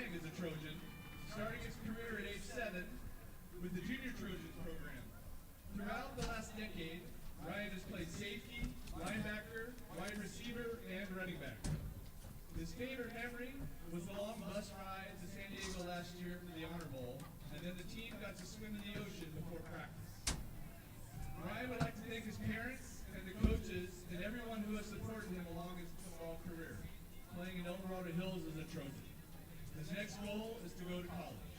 playing as a Trojan, starting his career at age 7 with the Junior Trojans program. Throughout the last decade, Ryan has played safety, linebacker, wide receiver, and running back. His favorite memory was the long bus ride to San Diego last year for the Honor Bowl, and then the team got to swim in the ocean before practice. Ryan would like to thank his parents and the coaches and everyone who has supported him along his football career, playing in El Dorado Hills as a Trojan. His next goal is to go to college.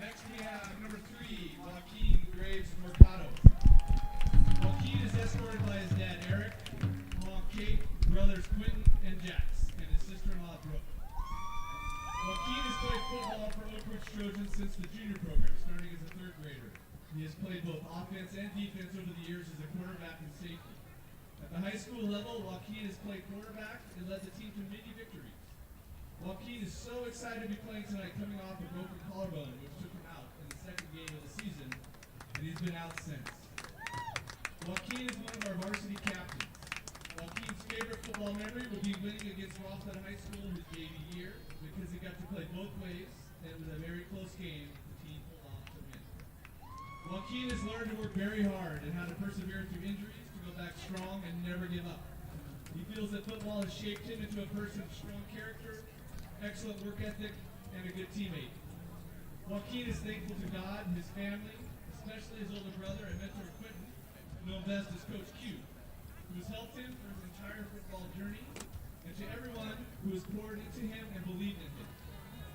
Next we have number 3, Joaquin Graves Mercado. Joaquin is escorted by his dad Eric, mom Kate, brothers Quentin and Jax, and his sister-in-law Brooke. Joaquin has played football for Oak Ridge Trojans since the junior program, starting as a 3rd grader. He has played both offense and defense over the years as a quarterback and safety. At the high school level, Joaquin has played quarterback and led the team to many victories. Joaquin is so excited to be playing tonight, coming off a broken collarbone, which took him out in the 2nd game of the season, and he's been out since. Joaquin is one of our varsity captains. Joaquin's favorite football memory will be winning against Rothschild High School his JV year, because he got to play both ways, and with a very close game, the team pulled off to win. Joaquin has learned to work very hard and how to persevere through injuries, to go back strong and never give up. He feels that football has shaped him into a person of strong character, excellent work ethic, and a good teammate. Joaquin is thankful to God and his family, especially his older brother and mentor Quentin, known best as Coach Q, who has helped him for his entire football journey, and to everyone who has poured into him and believed in him.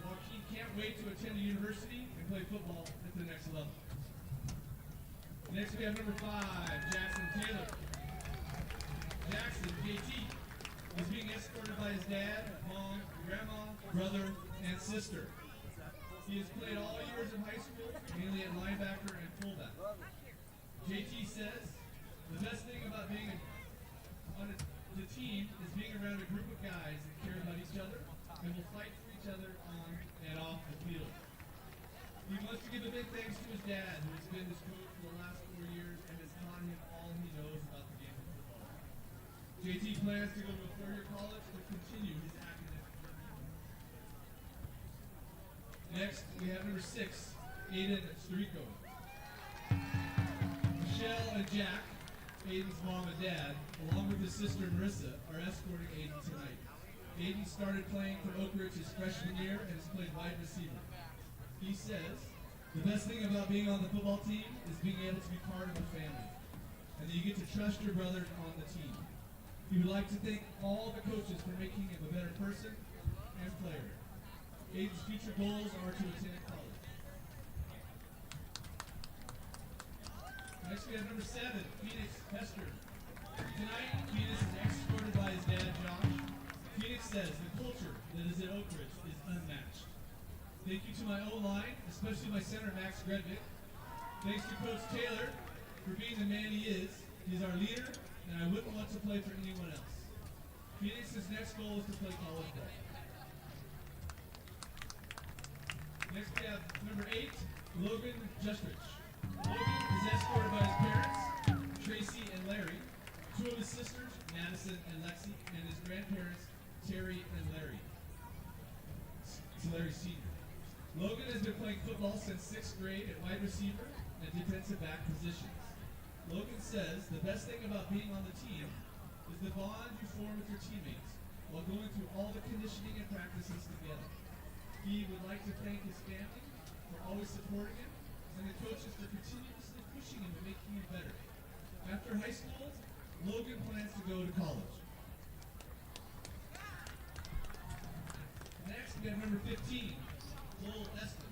Joaquin can't wait to attend a university and play football at the next level. Next we have number 5, Jackson Taylor. Jackson, JT, is being escorted by his dad, mom, grandma, brother, and sister. He has played all years of high school, mainly at linebacker and fullback. JT says, the best thing about being on the team is being around a group of guys that care about each other and will fight for each other on and off the field. He wants to give a big thanks to his dad, who has been his coach for the last 4 years and has taught him all he knows about the game of football. JT plans to go to a 4-year college to continue his academic journey. Next, we have number 6, Aiden Starico. Michelle and Jack, Aiden's mom and dad, along with his sister Marissa, are escorting Aiden tonight. Aiden started playing for Oak Ridge his freshman year and has played wide receiver. He says, the best thing about being on the football team is being able to be part of a family, and that you get to trust your brothers on the team. He would like to thank all the coaches for making him a better person and player. Aiden's future goals are to attend college. Next we have number 7, Phoenix Hester. Tonight, Phoenix is escorted by his dad, Josh. Phoenix says the culture that is at Oak Ridge is unmatched. Thank you to my O-line, especially my center, Max Gredvick. Thanks to Coach Taylor for being the man he is. He's our leader, and I wouldn't want to play for anyone else. Phoenix's next goal is to play college ball. Next we have number 8, Logan Justrich. Logan is escorted by his parents, Tracy and Larry, 2 of his sisters, Madison and Lexi, and his grandparents, Terry and Larry. It's Larry Sr. Logan has been playing football since 6th grade at wide receiver and defensive back positions. Logan says the best thing about being on the team is the bond you form with your teammates while going through all the conditioning and practices together. He would like to thank his family for always supporting him and the coaches for continuously pushing him and making him better. After high school, Logan plans to go to college. Next, we have number 15, Cole Eston.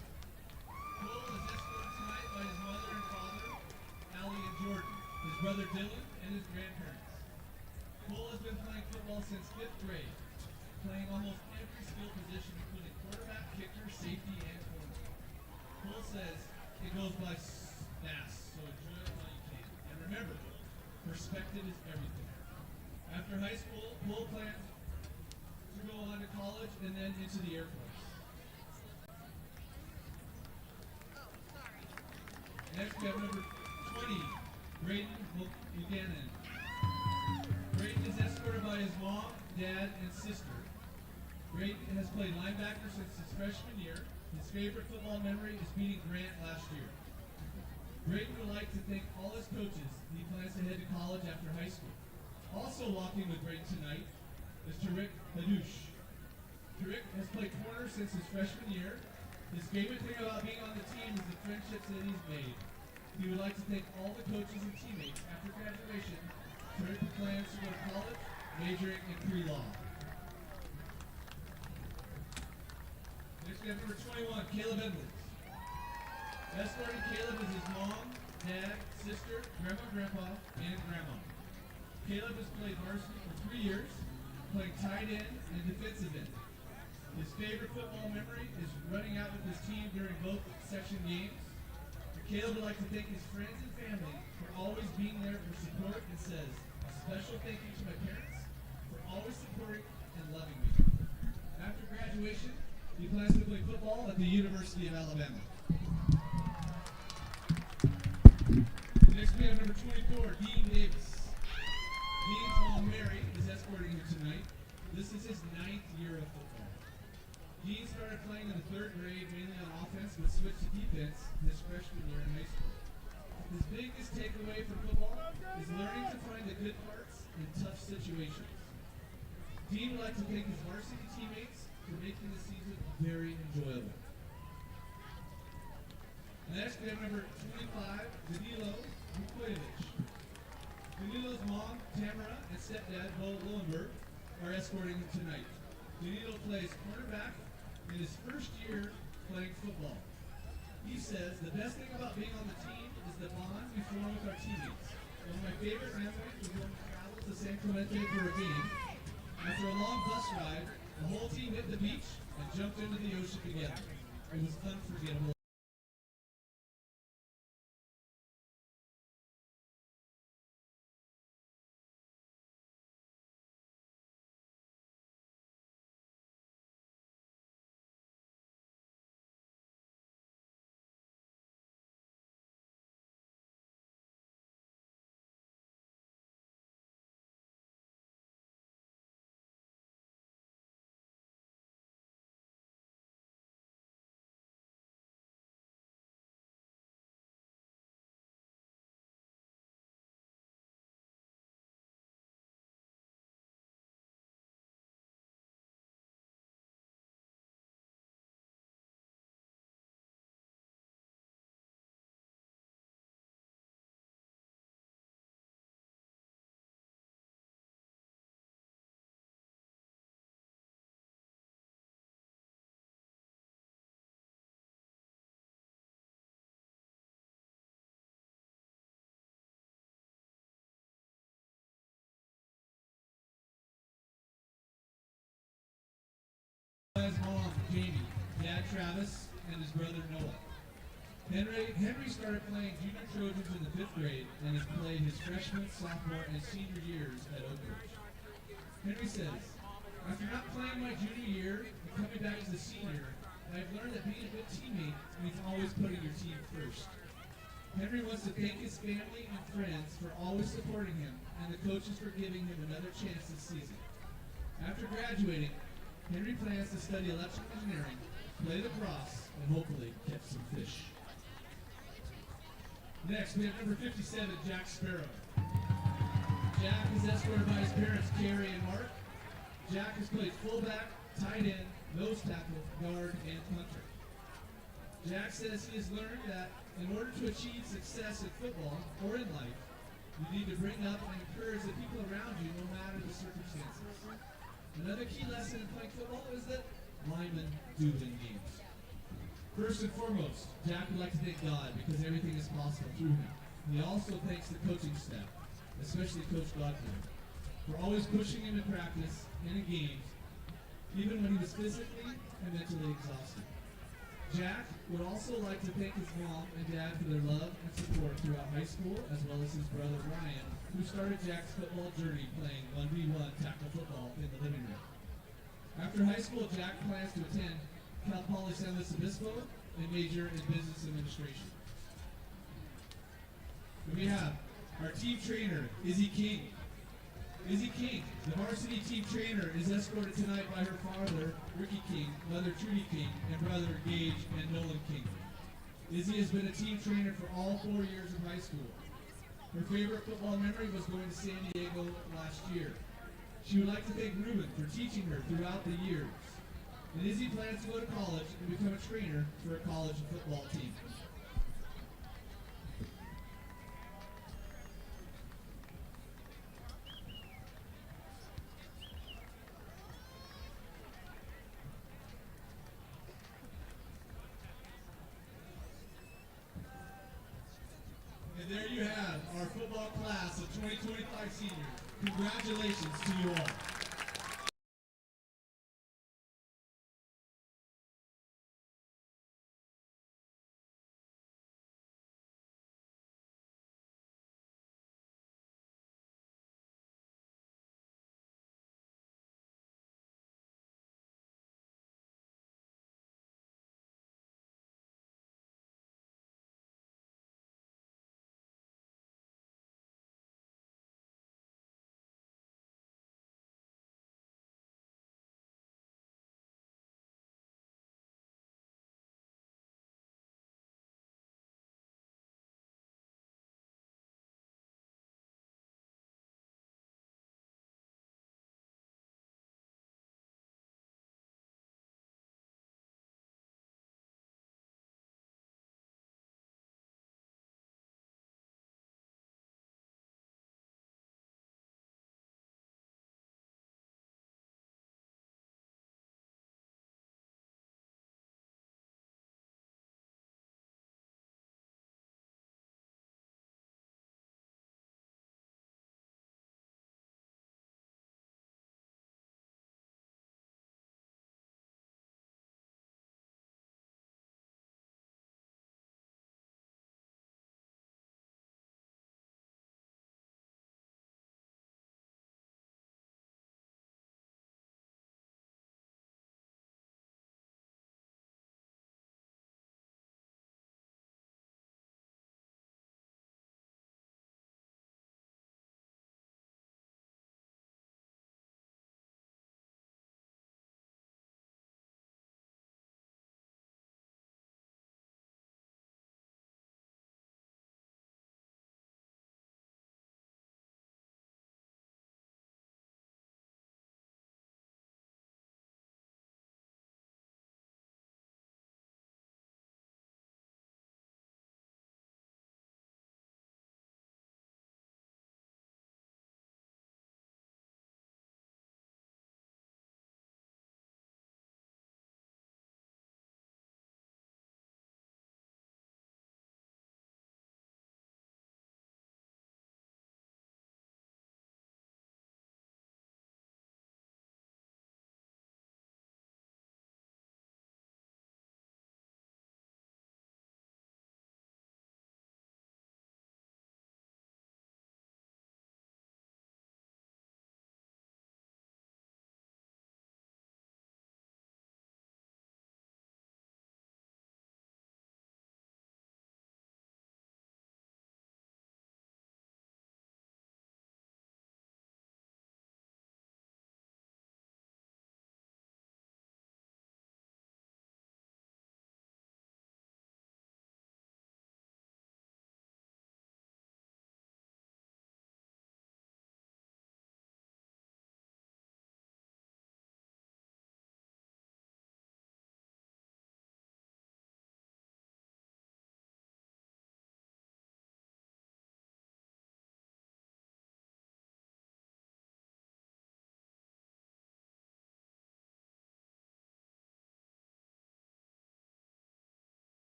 Cole is escorted tonight by his mother and father, Allie and Jordan, his brother Dylan, and his grandparents. Cole has been playing football since 5th grade, playing almost every skill position, including quarterback, kicker, safety, and corner. Cole says it goes by fast, so enjoy it while you can. And remember, perspective is everything. After high school, Cole plans to go on to college and then into the Air Force. Next, we have number 20, Braden Buchanan. Braden is escorted by his mom, dad, and sister. Braden has played linebacker since his freshman year. His favorite football memory is beating Grant last year. Braden would like to thank all his coaches. He plans to head to college after high school. Also walking with Braden tonight is Tariq Hadouche. Tariq has played corner since his freshman year. His favorite thing about being on the team is the friendships that he's made. He would like to thank all the coaches and teammates. After graduation, Tariq plans to go to college, majoring in pre-law. Next we have number 21, Caleb Edwards. Escorting Caleb is his mom, dad, sister, grandma, grandpa, and grandma. Caleb has played varsity for 3 years, playing tight end and defensive end. His favorite football memory is running out with his team during both section games. Caleb would like to thank his friends and family for always being there for support and says, a special thank you to my parents for always supporting and loving me. After graduation, he plans to play football at the University of Alabama. Next we have number 24, Dean Davis. Dean's mom, Mary, is escorting him tonight. This is his 9th year of football. Dean started playing in the 3rd grade, mainly on offense, but switched to defense his freshman year in high school. His biggest takeaway from football is learning to find the good parts in tough situations. Dean would like to thank his varsity teammates for making the season very enjoyable. Next, we have number 25, Danilo Vukojevic. Danilo's mom, Tamara, and stepdad, Bo Lowenberg, are escorting him tonight. Danilo plays cornerback in his first year playing football. He says, the best thing about being on the team is the bond we form with our teammates. One of my favorite memories was when we traveled to San Clemente for a game. After a long bus ride, the whole team hit the beach and jumped into the ocean together. It was unforgettable. His mom, Jamie, dad, Travis, and his brother, Noah. Henry started playing junior Trojans in the 5th grade and has played his freshman, sophomore, and senior years at Oak Ridge. Henry says, after not playing my junior year and coming back as a senior, I've learned that being a good teammate means always putting your team first. Henry wants to thank his family and friends for always supporting him and the coaches for giving him another chance this season. After graduating, Henry plans to study electrical engineering, play lacrosse, and hopefully catch some fish. Next, we have number 57, Jack Sparrow. Jack is escorted by his parents, Carrie and Mark. Jack has played fullback, tight end, nose tackle, guard, and punter. Jack says he has learned that in order to achieve success in football or in life, you need to bring up and encourage the people around you no matter the circumstances. Another key lesson in playing football is that linemen do win games. First and foremost, Jack would like to thank God because everything is possible through him. He also thanks the coaching staff, especially Coach Godfrey, for always pushing him in practice and in games, even when he was physically and mentally exhausted. Jack would also like to thank his mom and dad for their love and support throughout high school, as well as his brother Ryan, who started Jack's football journey playing 1v1 tackle football in the living room. After high school, Jack plans to attend Cal Poly San Luis Obispo and major in business administration. We have our team trainer, Izzy King. Izzy King, the varsity team trainer, is escorted tonight by her father, Ricky King, mother Trudy King, and brother Gage and Nolan King. Izzy has been a team trainer for all 4 years of high school. Her favorite football memory was going to San Diego last year. She would like to thank Ruben for teaching her throughout the years. And Izzy plans to go to college and become a trainer for a college football team. And there you have our football class of 2025 seniors. Congratulations to you all.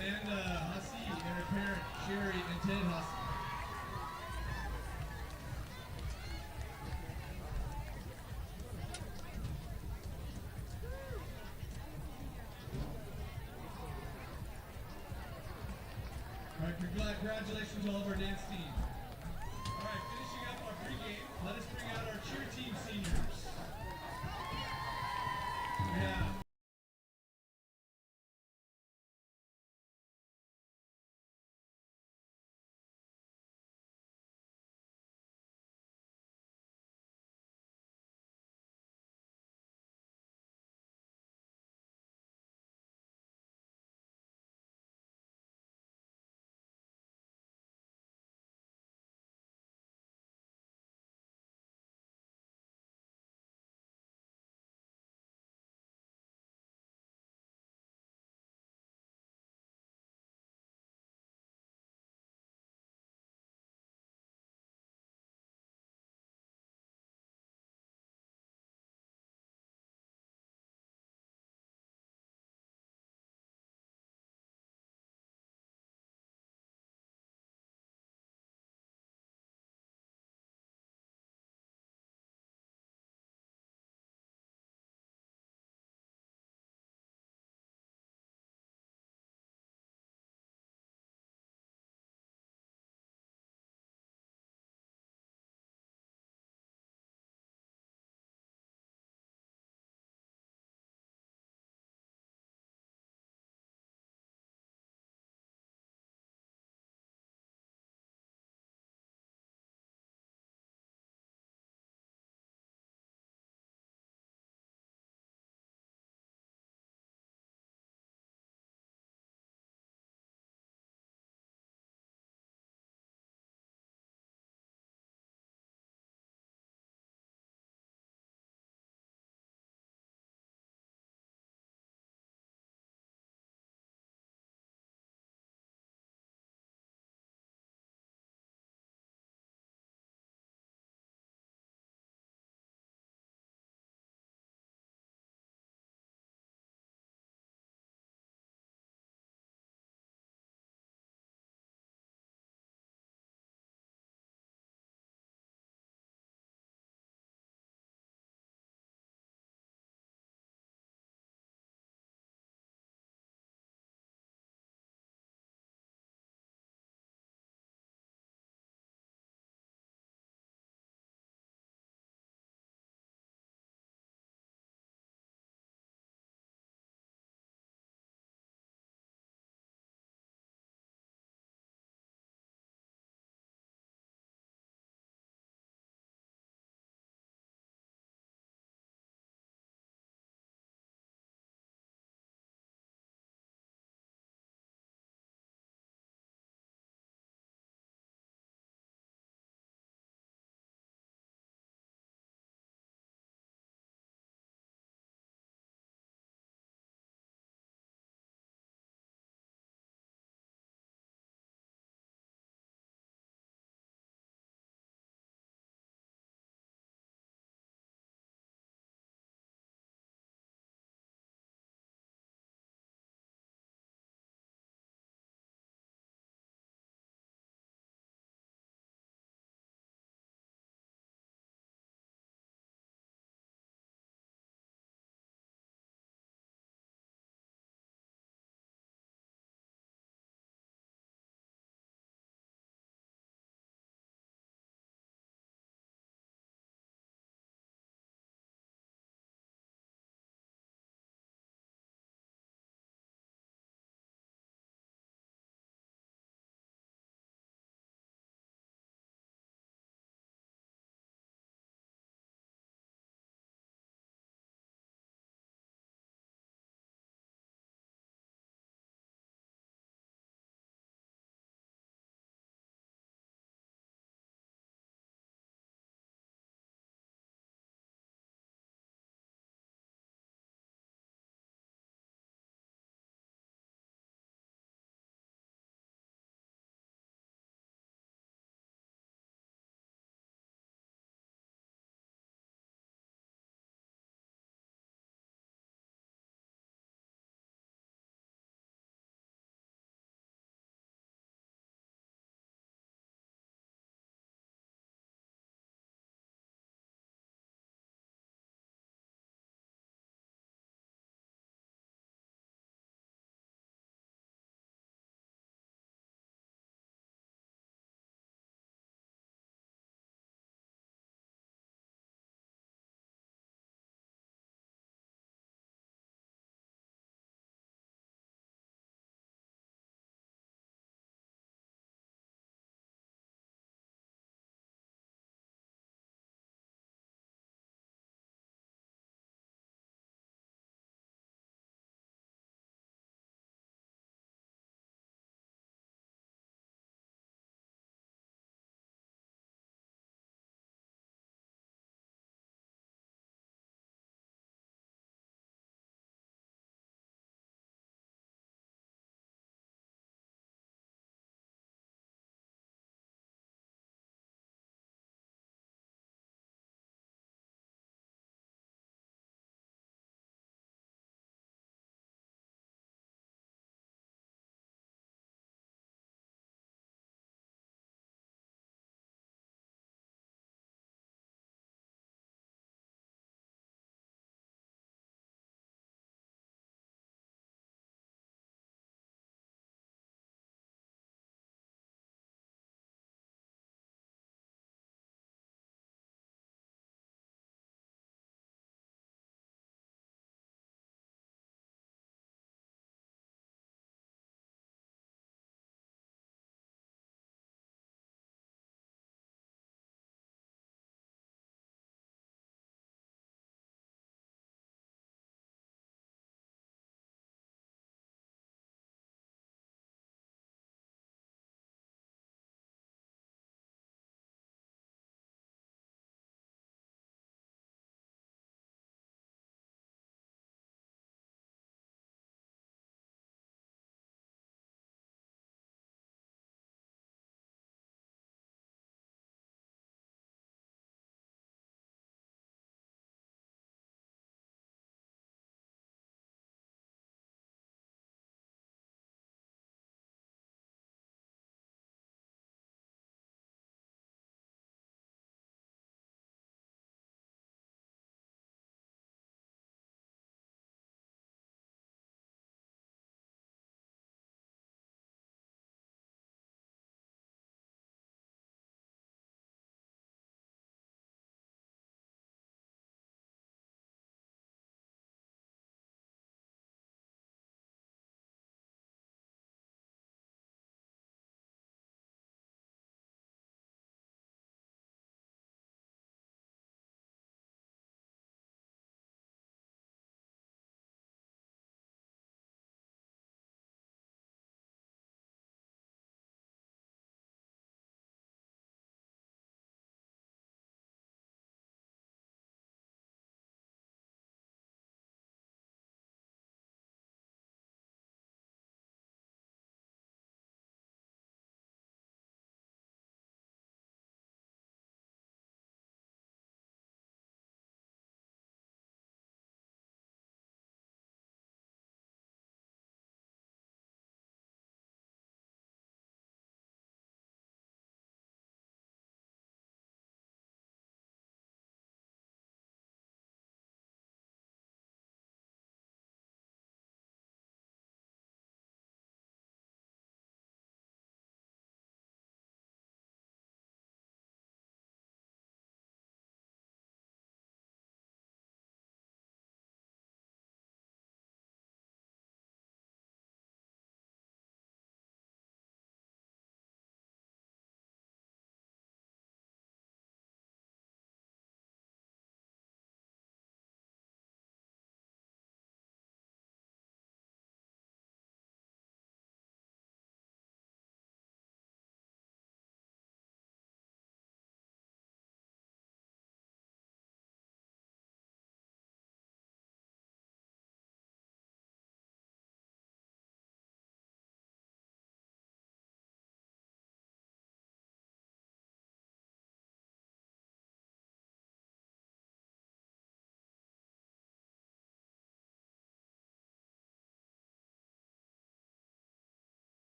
Amanda Hussey and her parent, Sherry and Ted Hussey. All right, congratulations to all of our dance teams. All right, finishing up our pregame, let us bring out our cheer team seniors. We have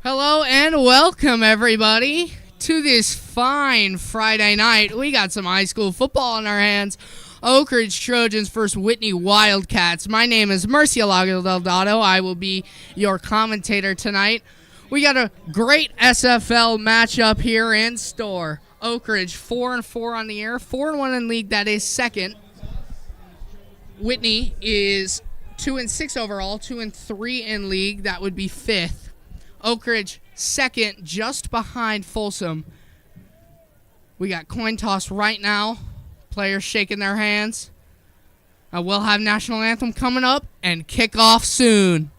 Hello and welcome, everybody, to this fine Friday night. We got some high school football in our hands. Oak Ridge Trojans versus Whitney Wildcats. My name is Murcielago Delgado. I will be your commentator tonight. We got a great SFL matchup here in store. Oak Ridge 4-4 on the year, 4-1 in league. That is second. Whitney is 2-6 overall, 2-3 in league. That would be fifth. Oak Ridge second, just behind Folsom. We got coin toss right now. Players shaking their hands. We'll have national anthem coming up and kick off soon.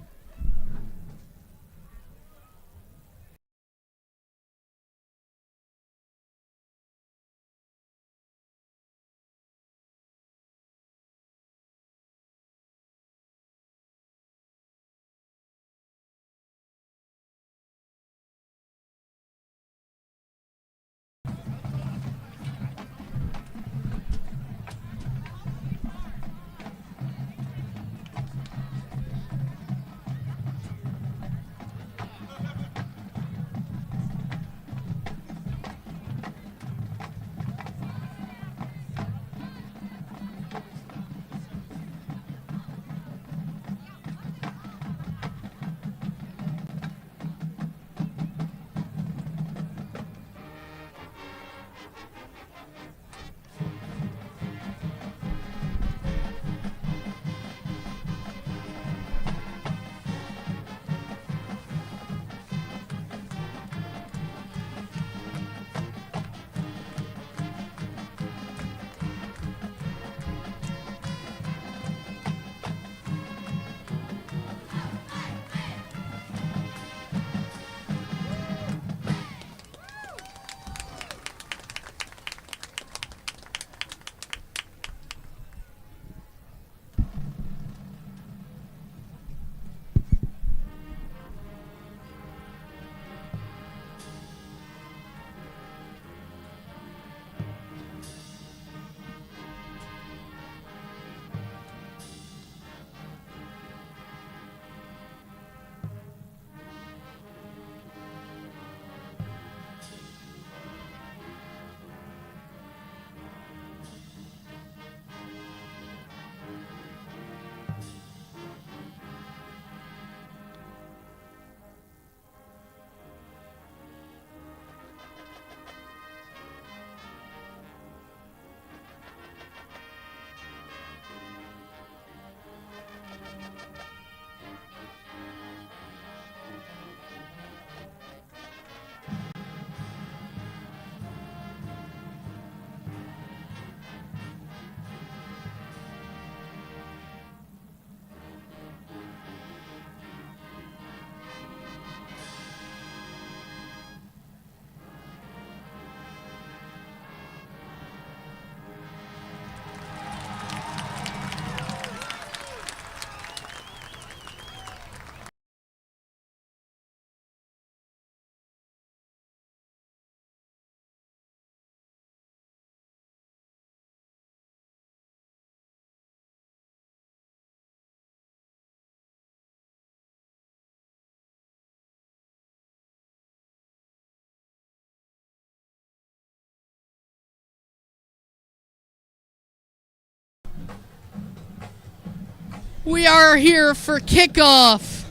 We are here for kickoff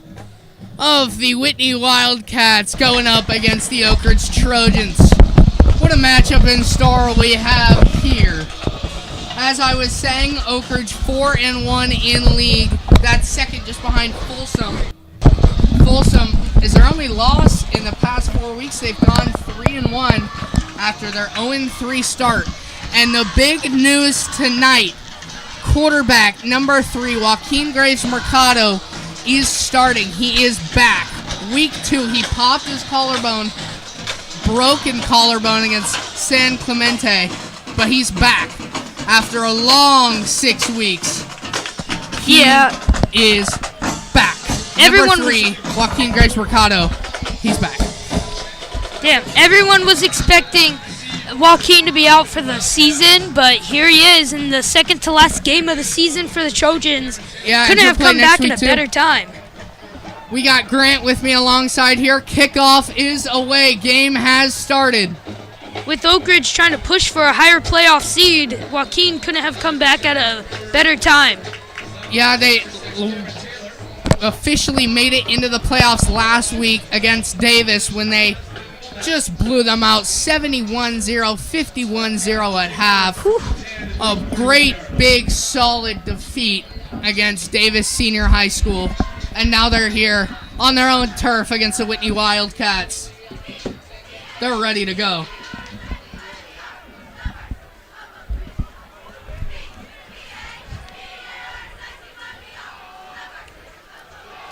of the Whitney Wildcats going up against the Oak Ridge Trojans. What a matchup in store we have here. As I was saying, Oak Ridge 4-1 in league. That's second just behind Folsom. Folsom is their only loss in the past 4 weeks. They've gone 3-1 after their 0-3 start. And the big news tonight, quarterback number 3, Joaquin Graves Mercado, is starting. He is back. Week 2, he popped his collarbone, broken collarbone against San Clemente, but he's back after a long 6 weeks. He is back. Number 3, Joaquin Graves Mercado, he's back. Damn, everyone was expecting Joaquin to be out for the season, but here he is in the second to last game of the season for the Trojans. Yeah, couldn't have come back in a better time. We got Grant with me alongside here. Kickoff is away. Game has started. With Oak Ridge trying to push for a higher playoff seed, Joaquin couldn't have come back at a better time. Yeah, they officially made it into the playoffs last week against Davis when they just blew them out 71-0, 51-0 at half. Whew. A great, big, solid defeat against Davis Senior High School. And now they're here on their own turf against the Whitney Wildcats. They're ready to go.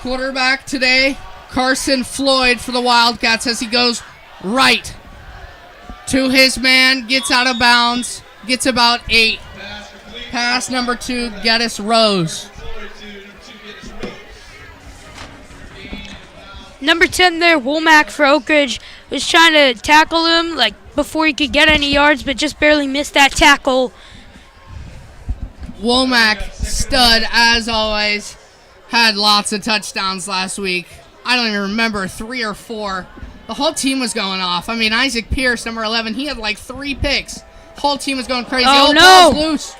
Quarterback today, Carson Floyd for the Wildcats as he goes right to his man, gets out of bounds, gets about 8. Pass number 2, Geddes Rose. Number 10 there, Womack for Oak Ridge, was trying to tackle him like before he could get any yards, but just barely missed that tackle. Womack, stud as always, had lots of touchdowns last week. I don't even remember, 3 or 4. The whole team was going off. I mean, Isaac Pierce, number 11, he had like 3 picks. Whole team was going crazy. Oh, no. Ball's loose.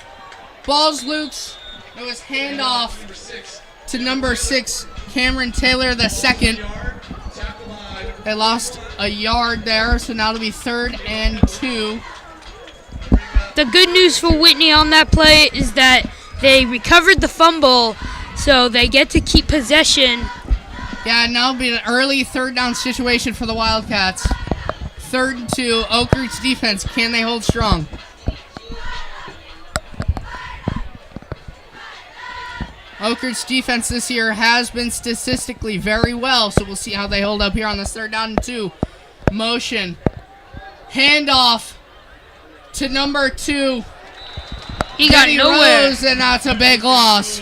Ball's loose. It was handoff to number 6, Cameron Taylor the second. They lost a yard there, so now it'll be 3rd and 2. The good news for Whitney on that play is that they recovered the fumble, so they get to keep possession. Yeah, now it'll be an early 3rd down situation for the Wildcats. 3rd and 2. Oak Ridge defense, can they hold strong? Oak Ridge defense this year has been statistically very well, so we'll see how they hold up here on this 3rd down and 2. Motion. Handoff to number 2. He got Geddes nowhere. Rose, and that's a big loss.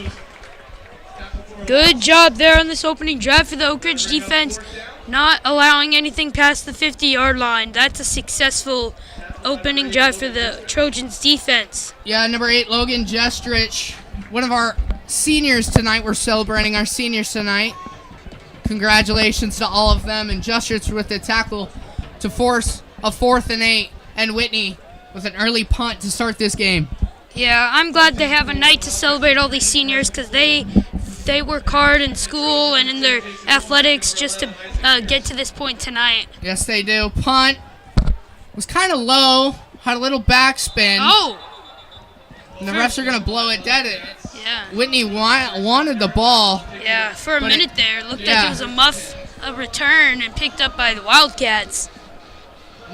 Good job there on this opening drive for the Oak Ridge defense, not allowing anything past the 50-yard line. That's a successful opening drive for the Trojans defense. Yeah, number 8, Logan Jestrich, one of our seniors tonight. We're celebrating our seniors tonight. Congratulations to all of them. And Jestrich with the tackle to force a 4th and 8. And Whitney with an early punt to start this game. Yeah, I'm glad they have a night to celebrate all these seniors because they work hard in school and in their athletics just to get to this point tonight. Yes, they do. Punt was kind of low, had a little backspin. Oh! And the refs are going to blow it dead. Yeah. Whitney wanted the ball. Yeah, for a But minute there, it looked like yeah. it was a return and picked up by the Wildcats.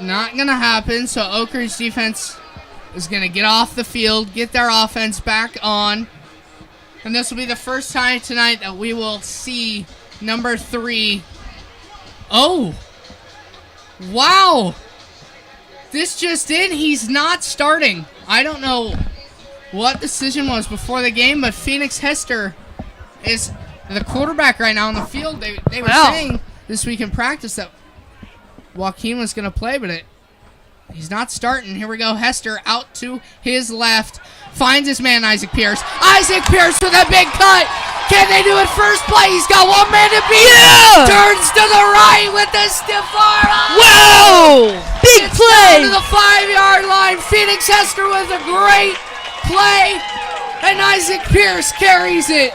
Not going to happen, so Oak Ridge defense is going to get off the field, get their offense back on. And this will be the first time tonight that we will see number 3. Oh! Wow! This just in, he's not starting. I don't know what decision was before the game, but Phoenix Hester is the quarterback right now on the field. They were saying this week in practice that Joaquin was going to play, but he's not starting. Here we go. Hester out to his left. Finds his man, Isaac Pierce. Isaac Pierce with a big cut. Can they do it first play? He's got one man to beat. Yeah! Turns to the right with the stiff arm. Wow! Big It's play! down to the 5-yard line. Phoenix Hester with a great play. And Isaac Pierce carries it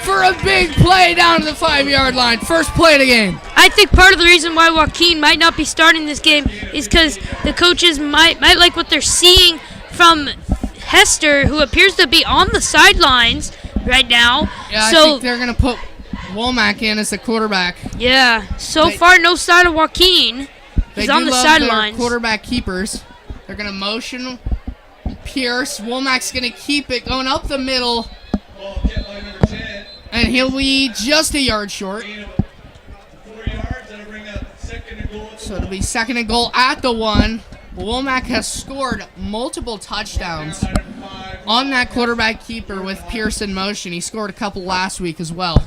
for a big play down to the 5-yard line. First play of the game. I think part of the reason why Joaquin might not be starting this game is because the coaches might like what they're seeing from Hester, who appears to be on the sidelines right now. Yeah, I so think they're going to put Womack in as the quarterback. yeah, so far no sign of Joaquin. They He's do on the love sidelines. their quarterback keepers. They're going to motion Pierce. Womack's going to keep it going up the middle. Ball get by number 10. And he'll be just a yard short. 4 yards. That'll bring up 2nd and goal. So it'll be 2nd and goal at the 1. Womack has scored multiple touchdowns on that quarterback keeper with Pierce in motion. He scored a couple last week as well.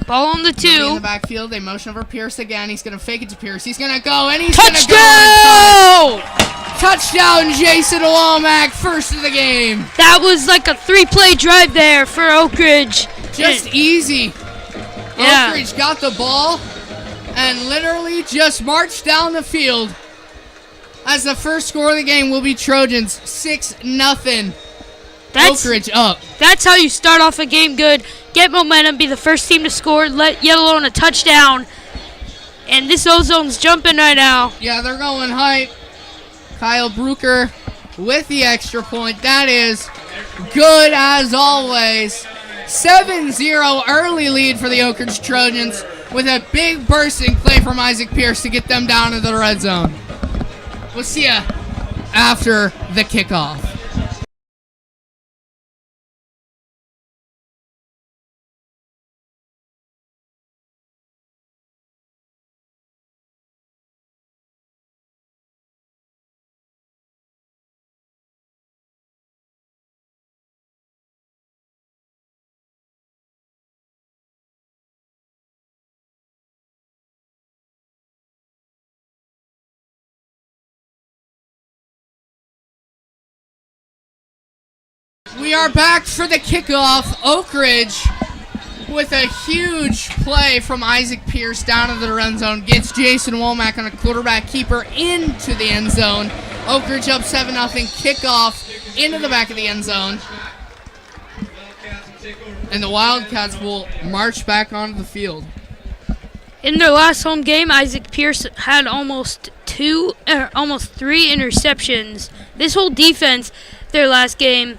Ball on the He'll be in 2. the backfield. They motion over Pierce again. He's going to fake it to Pierce. He's going to go, and he's going to go. Touchdown, Jason Womack, first of the game. That was like a 3-play drive there for Oak Ridge. Just easy. Yeah. Oak Ridge got the ball and literally just marched down the field as the first score of the game will be Trojans 6-0. Oak Ridge up. That's how you start off a game good. Get momentum, be the first team to score, let alone a touchdown. And this Ozone's jumping right now. Yeah, they're going hype. Kyle Brucker with the extra point. That is good as always. 7-0 early lead for the Oak Ridge Trojans with a big bursting play from Isaac Pierce to get them down into the red zone. We'll see ya after the kickoff. We are back for the kickoff. Oak Ridge with a huge play from Isaac Pierce down to the red zone. Gets Jason Womack on a quarterback keeper into the end zone. Oak Ridge up 7-0. Kickoff into the back of the end zone. And the Wildcats will march back onto the field. In their last home game, Isaac Pierce had almost 3 interceptions. This whole defense, their last game,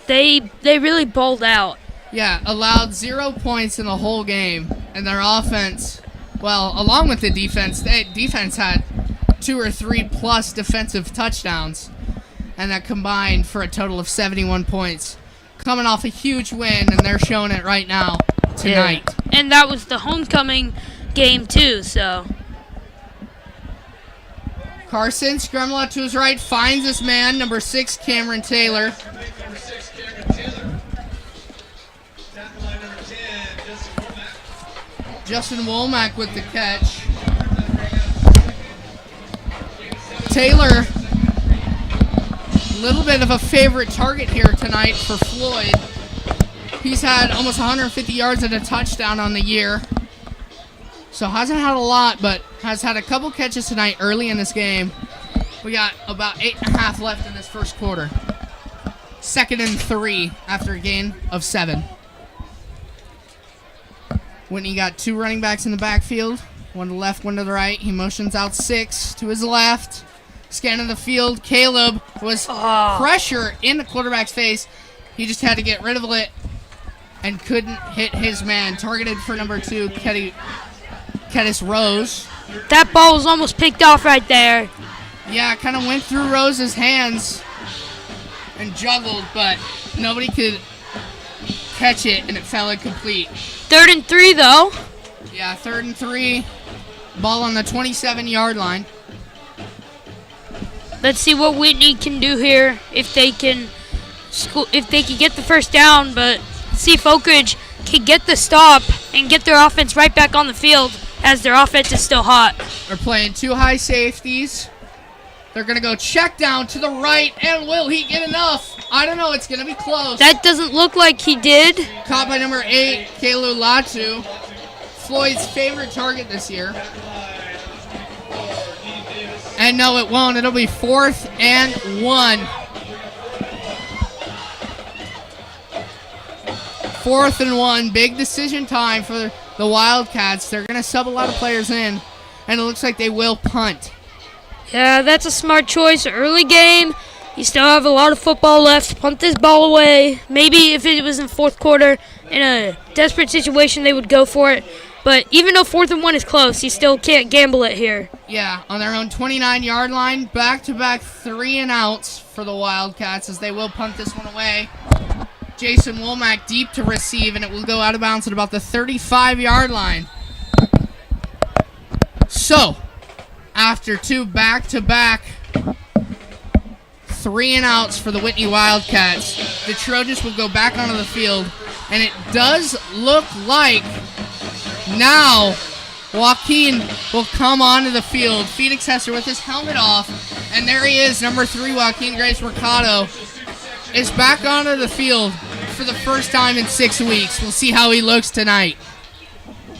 they really balled out. Yeah, allowed 0 points in the whole game. And their offense, well, along with the defense, defense had 2 or 3 plus defensive touchdowns. And that combined for a total of 71 points. Coming off a huge win, and they're showing it right now, tonight. Yeah. And that was the homecoming game, too, so. Carson, scramble out to his right, finds this man, number 6, Cameron Taylor. Justin Womack with the catch. Taylor, a little bit of a favorite target here tonight for Floyd. He's had almost 150 yards and a touchdown on the year. So hasn't had a lot, but has had a couple catches tonight early in this game. We got about 8.5 left in this first quarter. 2nd and 3 after a gain of 7. Whitney got 2 running backs in the backfield. One to the left, one to the right. He motions out 6 to his left. Scanning the field. Caleb was pressure in the quarterback's face. He just had to get rid of it and couldn't hit his man. Targeted for number 2, Kedis Rose. That ball was almost picked off right there. Yeah, kind of went through Rose's hands and juggled, but nobody could catch it, and it fell incomplete. 3rd and 3, though. Yeah, 3rd and 3. Ball on the 27-yard line. Let's see what Whitney can do here if they can get the first down, but see if Oak Ridge can get the stop and get their offense right back on the field as their offense is still hot. They're playing 2 high safeties. They're going to go check down to the right, and will he get enough? I don't know. It's going to be close. That doesn't look like he did. Caught by number 8, Kalu Latu. Floyd's favorite target this year. And no, it won't. It'll be 4th and 1. 4th and 1. Big decision time for the Wildcats. They're going to sub a lot of players in, and it looks like they will punt. Yeah, that's a smart choice. Early game. You still have a lot of football left. Punt this ball away. Maybe if it was in 4th quarter, in a desperate situation, they would go for it. But even though 4th and 1 is close, you still can't gamble it here. Yeah, on their own 29-yard line, back-to-back 3-and-outs for the Wildcats as they will punt this one away. Jason Womack deep to receive, and it will go out of bounds at about the 35-yard line. So, after 2 back-to-back 3-and-outs for the Whitney Wildcats, the Trojans will go back onto the field, and it does look like now Joaquin will come onto the field. Phoenix Hester with his helmet off, and there he is, number 3, Joaquin Grace Mercado, is back onto the field for the first time in 6 weeks. We'll see how he looks tonight.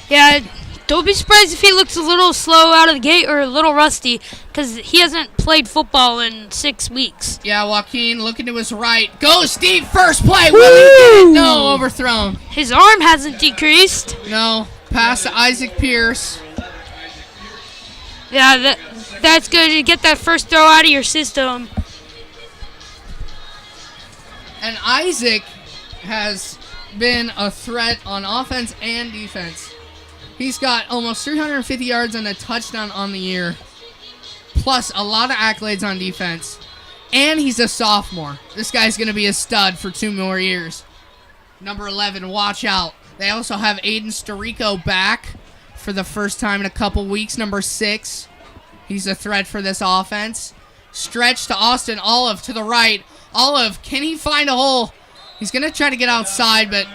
Yeah, don't be surprised if he looks a little slow out of the gate or a little rusty because he hasn't played football in 6 weeks. Yeah, Joaquin looking to his right. Goes deep, first play. Will he get it? No, overthrown. His arm hasn't decreased. No, pass to Isaac Pierce. Yeah, that's good to get that first throw out of your system. And Isaac has been a threat on offense and defense. He's got almost 350 yards and a touchdown on the year, plus a lot of accolades on defense. And he's a sophomore. This guy's going to be a stud for 2 more years. Number 11, watch out. They also have Aiden Storico back for the first time in a couple weeks. Number 6, he's a threat for this offense. Stretch to Austin Olive to the right. Olive, can he find a hole? He's going to try to get outside, but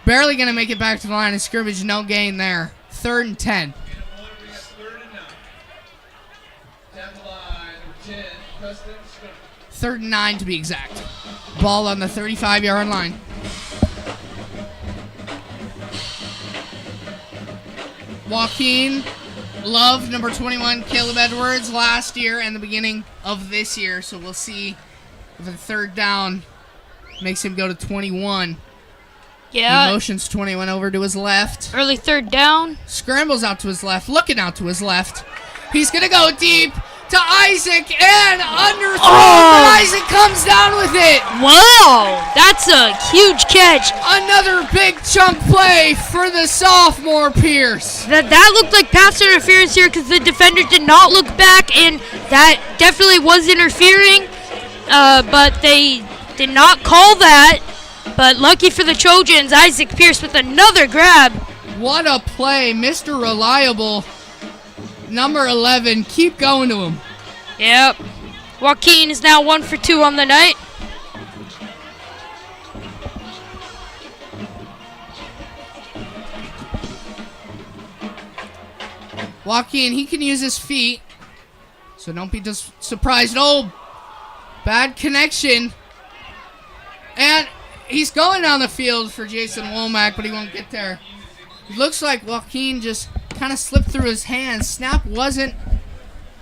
barely going to make it back to the line of scrimmage. No gain there. 3rd and 10. 3rd and 9 to be exact. Ball on the 35-yard line. Joaquin Love, number 21, Caleb Edwards, last year and the beginning of this year. So we'll see if the 3rd down makes him go to 21. Yeah. He motions 21 over to his left. Early 3rd down. Scrambles out to his left, looking out to his left. He's going to go deep to Isaac and underthrown, but Isaac comes down with it. Wow, that's a huge catch. Another big chunk play for the sophomore Pierce. That looked like pass interference here because the defender did not look back, and that definitely was interfering, but they did not call that. But lucky for the Trojans, Isaac Pierce with another grab. What a play, Mr. Reliable. Number 11, keep going to him. Yep. Joaquin is now 1 for 2 on the night. Joaquin, he can use his feet, so don't be just surprised. Oh, bad connection. And he's going down the field for Jason Womack, but he won't get there. It looks like Joaquin just kind of slipped through his hands. Snap wasn't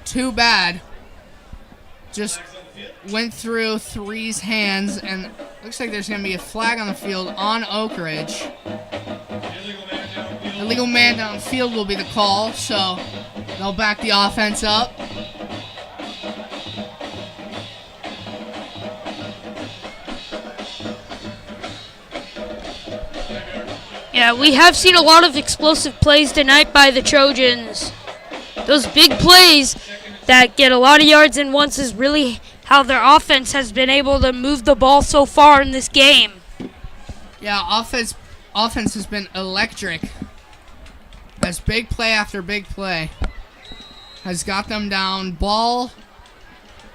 too bad. Just went through Three's hands, and looks like there's going to be a flag on the field on Oak Ridge. Illegal man downfield will be the call, so they'll back the offense up. Yeah, we have seen a lot of explosive plays tonight by the Trojans. Those big plays that get a lot of yards in once is really how their offense has been able to move the ball so far in this game. Yeah, offense has been electric. As big play after big play has got them down. Ball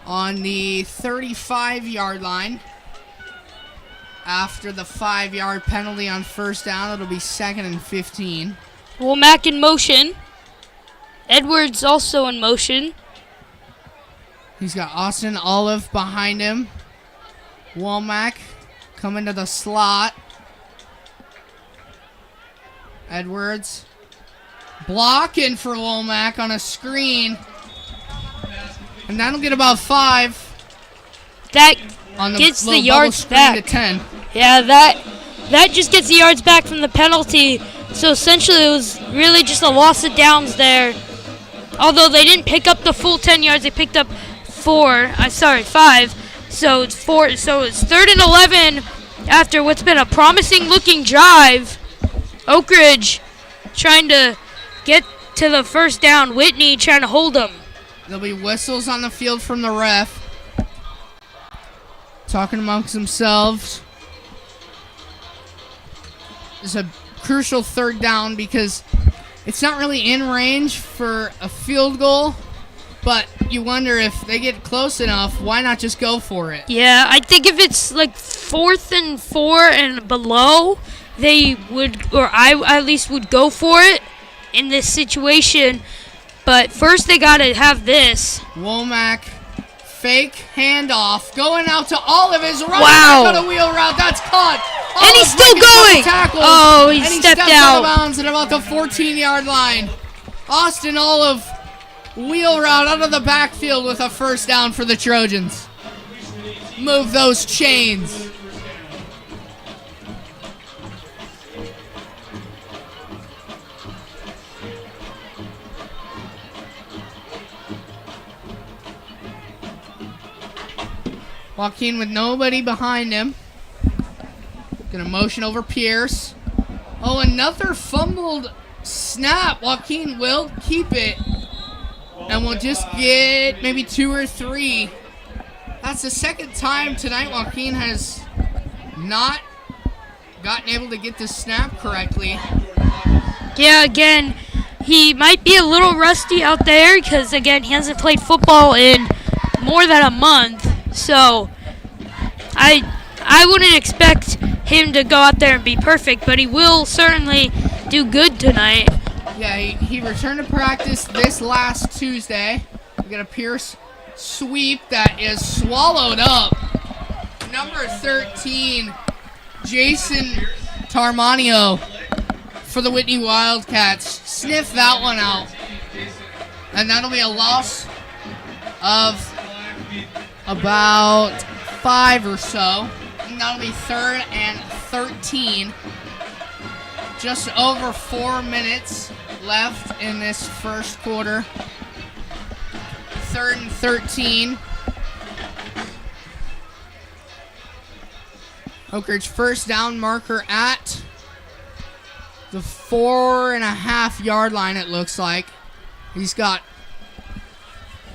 on the 35-yard line. After the 5-yard penalty on 1st down, it'll be 2nd and 15. Womack in motion. Edwards also in motion. He's got Austin Olive behind him. Womack coming to the slot. Edwards blocking for Womack on a screen. And that'll get about 5. That on the gets the bubble yards screen back. To 10. Yeah, that just gets the yards back from the penalty. So essentially it was really just a loss of downs there. Although they didn't pick up the full 10 yards, they picked up 5. So it's 4. So it's 3rd and 11 after what's been a promising looking drive. Oak Ridge trying to get to the 1st down. Whitney trying to hold them. There'll be whistles on the field from the ref. Talking amongst themselves. It's a crucial 3rd down because it's not really in range for a field goal, but you wonder if they get close enough, why not just go for it? Yeah, I think if it's like 4th and 4 and below, they would, or I at least would go for it in this situation. But first they got to have this. Womack Fake handoff. Going out to Olive. Is running Wow. back on a wheel route. That's caught. And he's still going. Oh, he stepped out out. of bounds at about the 14-yard line. Austin Olive, wheel route out of the backfield with a first down for the Trojans. Move those chains. Joaquin with nobody behind him. Gonna motion over Pierce. Oh, another fumbled snap. Joaquin will keep it. And we'll just get maybe 2 or 3. That's the second time tonight Joaquin has not gotten able to get the snap correctly. Yeah, again, he might be a little rusty out there because, again, he hasn't played football in more than a month. So I wouldn't expect him to go out there and be perfect, but he will certainly do good tonight. Yeah, he returned to practice this last Tuesday. We got a Pierce sweep that is swallowed up. Number 13, Jason Tarmanio for the Whitney Wildcats. Sniff that one out. And that'll be a loss of about 5 or so. And that'll be 3rd and 13. Just over 4 minutes left in this first quarter. 3rd and 13. Oak Ridge first down marker at the 4.5-yard line, it looks like. He's got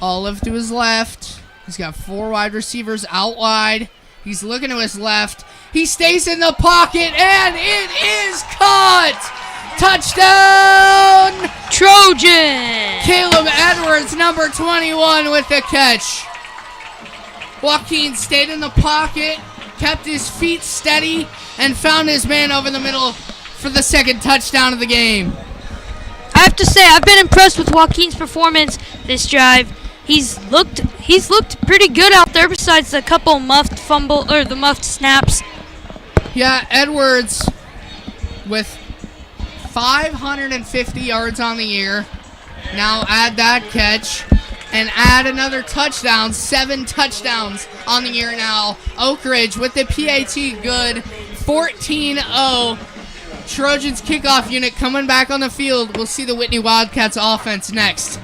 Olive to his left. He's got 4 wide receivers out wide. He's looking to his left. He stays in the pocket, and it is caught! Touchdown! Trojan! Caleb Edwards, number 21, with the catch. Joaquin stayed in the pocket, kept his feet steady, and found his man over the middle for the second touchdown of the game. I have to say, I've been impressed with Joaquin's performance this drive. He's looked pretty good out there besides the couple muffed snaps. Yeah, Edwards with 550 yards on the year. Now add that catch and add another touchdown. 7 touchdowns on the year now. Oak Ridge with the PAT good. 14-0. Trojans kickoff unit coming back on the field. We'll see the Whitney Wildcats offense next.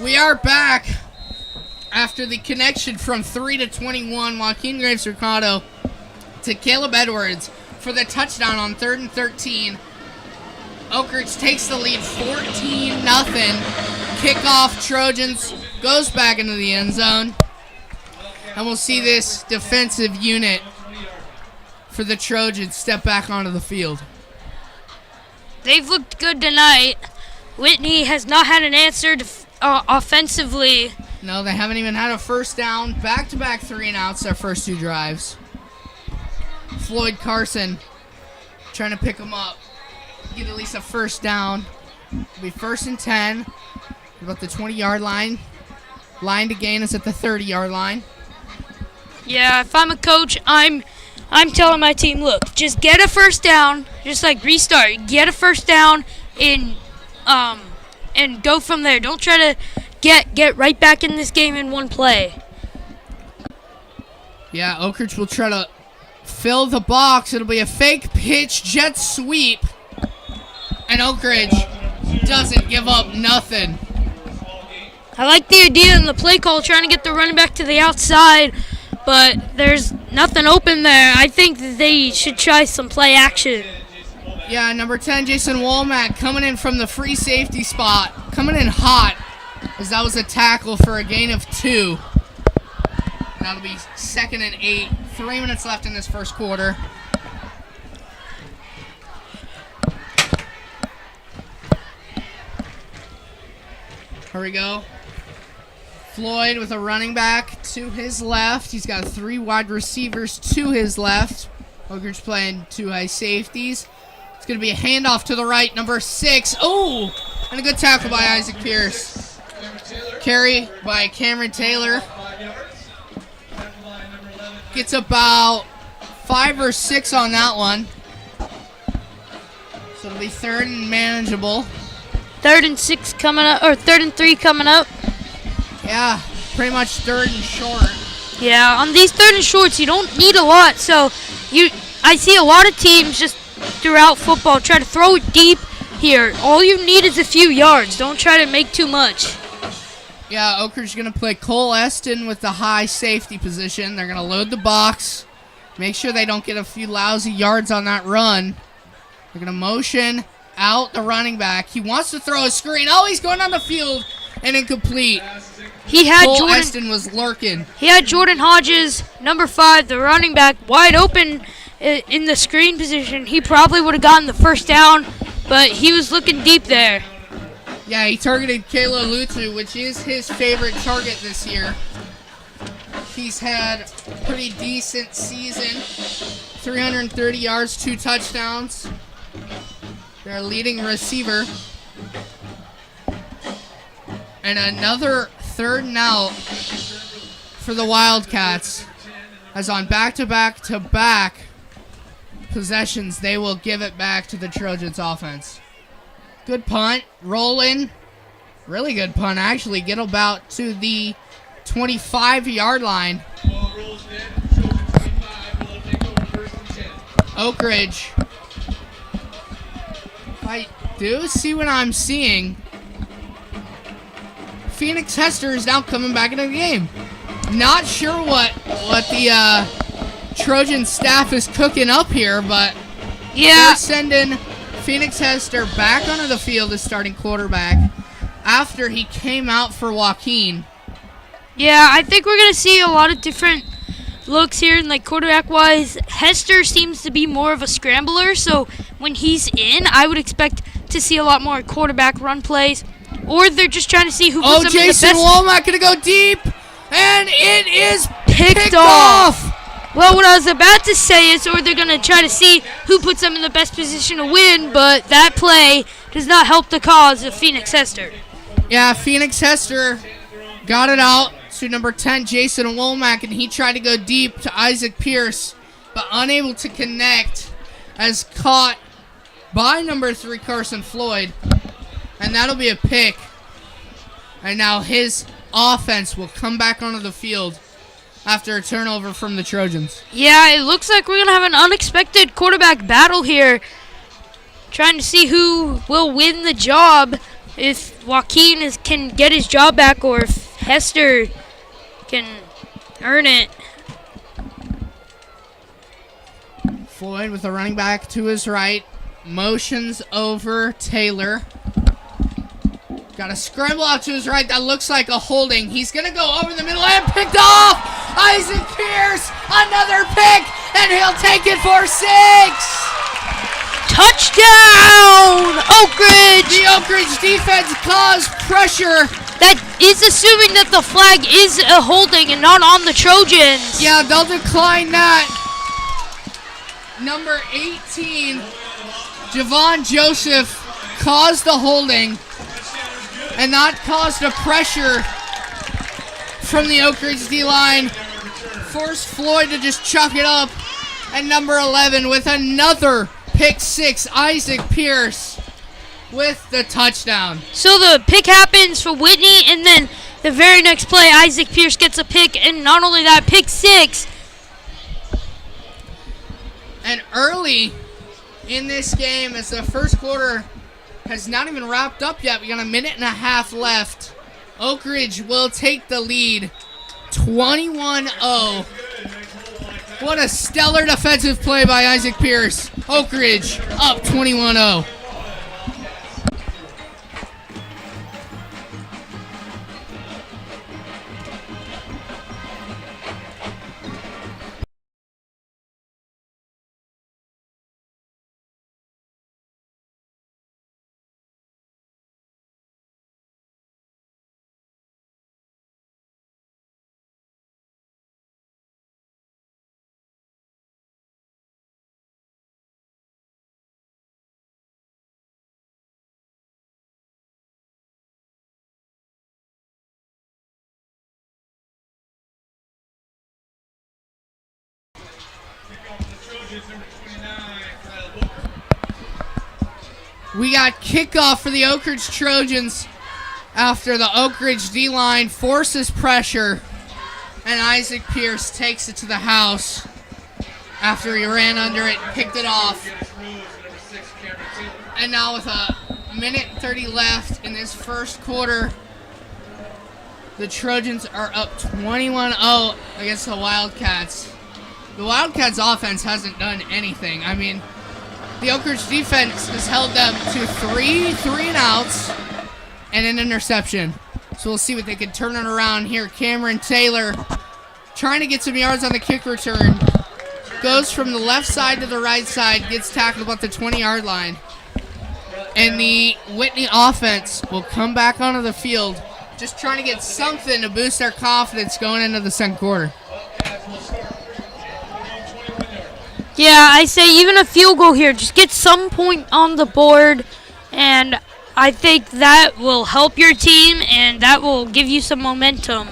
We are back after the connection from 3 to 21. Joaquin Graves Ricardo to Caleb Edwards for the touchdown on 3rd and 13. Oak Ridge takes the lead 14-0. Kickoff, Trojans goes back into the end zone. And we'll see this defensive unit for the Trojans step back onto the field. They've looked good tonight. Whitney has not had an answer offensively. No, they haven't even had a first down. Back-to-back 3-and-outs their first 2 drives. Floyd Carson trying to pick them up. Get at least a first down. It'll be 1st and 10. About the 20-yard line. Line to gain is at the 30-yard line. Yeah, if I'm a coach, I'm telling my team, look, just get a first down, just like restart. Get a first down and go from there. Don't try to get right back in this game in one play. Yeah, Oak Ridge will try to fill the box. It'll be a fake pitch, jet sweep. And Oak Ridge doesn't give up nothing. I like the idea in the play call, trying to get the running back to the outside, but there's nothing open there. I think that they should try some play action. Yeah, number 10, Jason Womack, coming in from the free safety spot. Coming in hot, as that was a tackle for a gain of 2. That'll be 2nd and 8. 3 minutes left in this first quarter. Here we go. Floyd with a running back to his left. He's got 3 wide receivers to his left. Oak Ridge playing 2 high safeties. It's going to be a handoff to the right, number 6. Oh, and a good tackle by Isaac Pierce. Carry by Cameron Taylor. Gets about 5 or 6 on that one. So it'll be 3rd and manageable. 3rd and 6 coming up, or 3rd and 3 coming up. Yeah, pretty much 3rd and short. Yeah, on these 3rd and shorts, you don't need a lot. So I see a lot of teams just throughout football try to throw it deep here. All you need is a few yards. Don't try to make too much. Yeah, Oak Ridge is going to play Cole Eston with the high safety position. They're going to load the box. Make sure they don't get a few lousy yards on that run. They're going to motion out the running back. He wants to throw a screen. Oh, he's going on the field and incomplete. Cole Eston was lurking. He had Jordan Hodges, number 5, the running back, wide open in the screen position. He probably would have gotten the first down, but he was looking deep there. Yeah, he targeted Kayla Lutu, which is his favorite target this year. He's had a pretty decent season. 330 yards, 2 touchdowns. Their leading receiver. And another 3rd and out for the Wildcats. As on back-to-back-to-back possessions, they will give it back to the Trojans offense. Good punt. Roll in. Really good punt, actually. Get about to the 25-yard line. Oak Ridge. I do see what I'm seeing. Phoenix Hester is now coming back into the game. Not sure what the Trojan staff is cooking up here, but yeah, they're sending Phoenix Hester back onto the field as starting quarterback after he came out for Joaquin. Yeah, I think we're going to see a lot of different looks here, and like quarterback-wise, Hester seems to be more of a scrambler, so when he's in, I would expect to see a lot more quarterback run plays, or they're just trying to see who puts them in the best. Jason Womack going to go deep, and it is picked off. Well, what I was about to say is, or they're going to try to see who puts them in the best position to win, but that play does not help the cause of Phoenix Hester. Yeah, Phoenix Hester got it out to number 10, Jason Womack, and he tried to go deep to Isaac Pierce, but unable to connect, as caught by number 3, Carson Floyd, and that'll be a pick. And now his offense will come back onto the field after a turnover from the Trojans. Yeah, it looks like we're going to have an unexpected quarterback battle here, trying to see who will win the job, if Joaquin can get his job back or if Hester can earn it. Floyd with a running back to his right. Motions over Taylor. Got a scramble out to his right. That looks like a holding. He's going to go over the middle and picked off. Isaac Pierce, another pick, and he'll take it for 6. Touchdown, Oak Ridge. The Oak Ridge defense caused pressure. That is assuming that the flag is a holding and not on the Trojans. Yeah, they'll decline that. Number 18, Javon Joseph, caused the holding. And that caused a pressure from the Oak Ridge D-line. Forced Floyd to just chuck it up. And number 11 with another pick 6, Isaac Pierce with the touchdown. So the pick happens for Whitney, and then the very next play, Isaac Pierce gets a pick, and not only that, pick 6. And early in this game, as the first quarter has not even wrapped up yet, we got a minute and a half left. Oak Ridge will take the lead 21-0 What a stellar defensive play by Isaac Pierce. Oak Ridge up 21-0. We got kickoff for the Oak Ridge Trojans after the Oak Ridge D-line forces pressure, and Isaac Pierce takes it to the house after he ran under it, picked it off. And now with a minute 30 left in this first quarter, the Trojans are up 21-0 against the Wildcats. The Wildcats offense hasn't done anything. I mean, the Oak Ridge defense has held them to three and outs and an interception. So we'll see what they can turn it around here. Cameron Taylor trying to get some yards on the kick return. Goes from the left side to the right side, gets tackled about the 20-yard line. And the Whitney offense will come back onto the field, just trying to get something to boost their confidence going into the second quarter. Yeah, I say even a field goal here. Just get some point on the board, and I think that will help your team, and that will give you some momentum.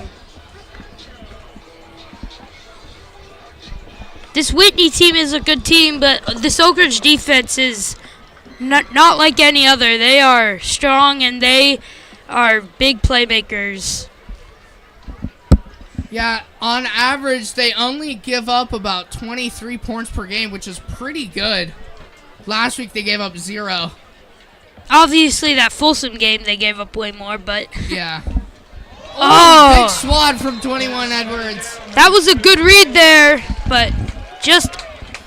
This Whitney team is a good team, but this Oak Ridge defense is not like any other. They are strong, and they are big playmakers. Yeah, on average, they only give up about 23 points per game, which is pretty good. Last week, they gave up 0. Obviously, that Folsom game, they gave up way more, but... Yeah. Oh! Big swat from 21 Edwards. That was a good read there, but just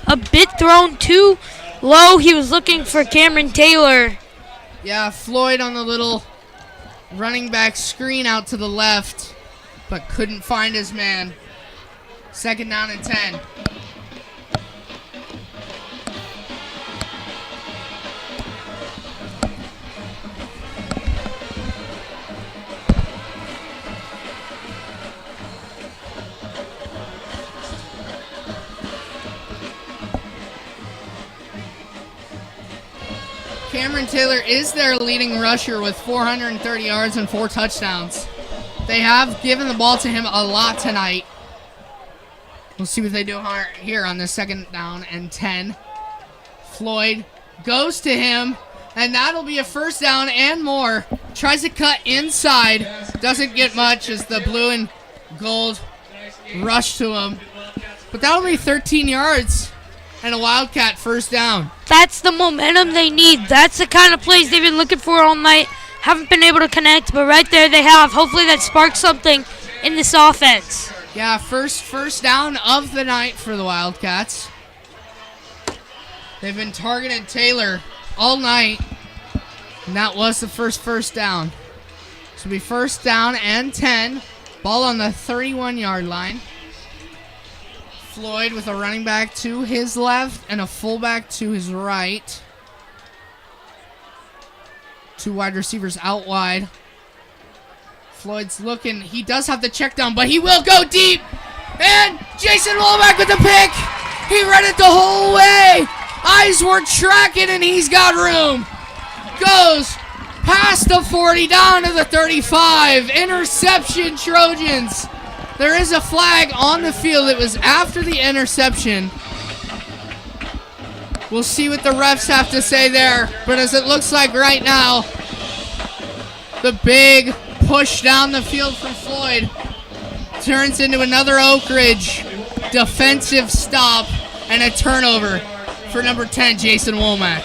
a bit thrown too low. He was looking for Cameron Taylor. Yeah, Floyd on the little running back screen out to the left, but couldn't find his man. Second down and 10. Cameron Taylor is their leading rusher with 430 yards and 4 touchdowns. They have given the ball to him a lot tonight. We'll see what they do here on the second down and 10. Floyd goes to him, and that'll be a first down and more. Tries to cut inside. Doesn't get much as the blue and gold rush to him. But that'll be 13 yards and a Wildcat first down. That's the momentum they need. That's the kind of plays they've been looking for all night. Haven't been able to connect, but right there they have. Hopefully that sparks something in this offense. Yeah, first down of the night for the Wildcats. They've been targeting Taylor all night, and that was the first down. So it'll be first down and 10. Ball on the 31-yard line. Floyd with a running back to his left and a fullback to his right. 2 wide receivers out wide. Floyd's looking. He does have the check down, but he will go deep. And Jason Womack with the pick. He read it the whole way. Eyes were tracking, and he's got room. Goes past the 40, down to the 35. Interception, Trojans. There is a flag on the field. It was after the interception. We'll see what the refs have to say there. But as it looks like right now, the big push down the field from Floyd turns into another Oak Ridge defensive stop and a turnover for number 10, Jason Womack.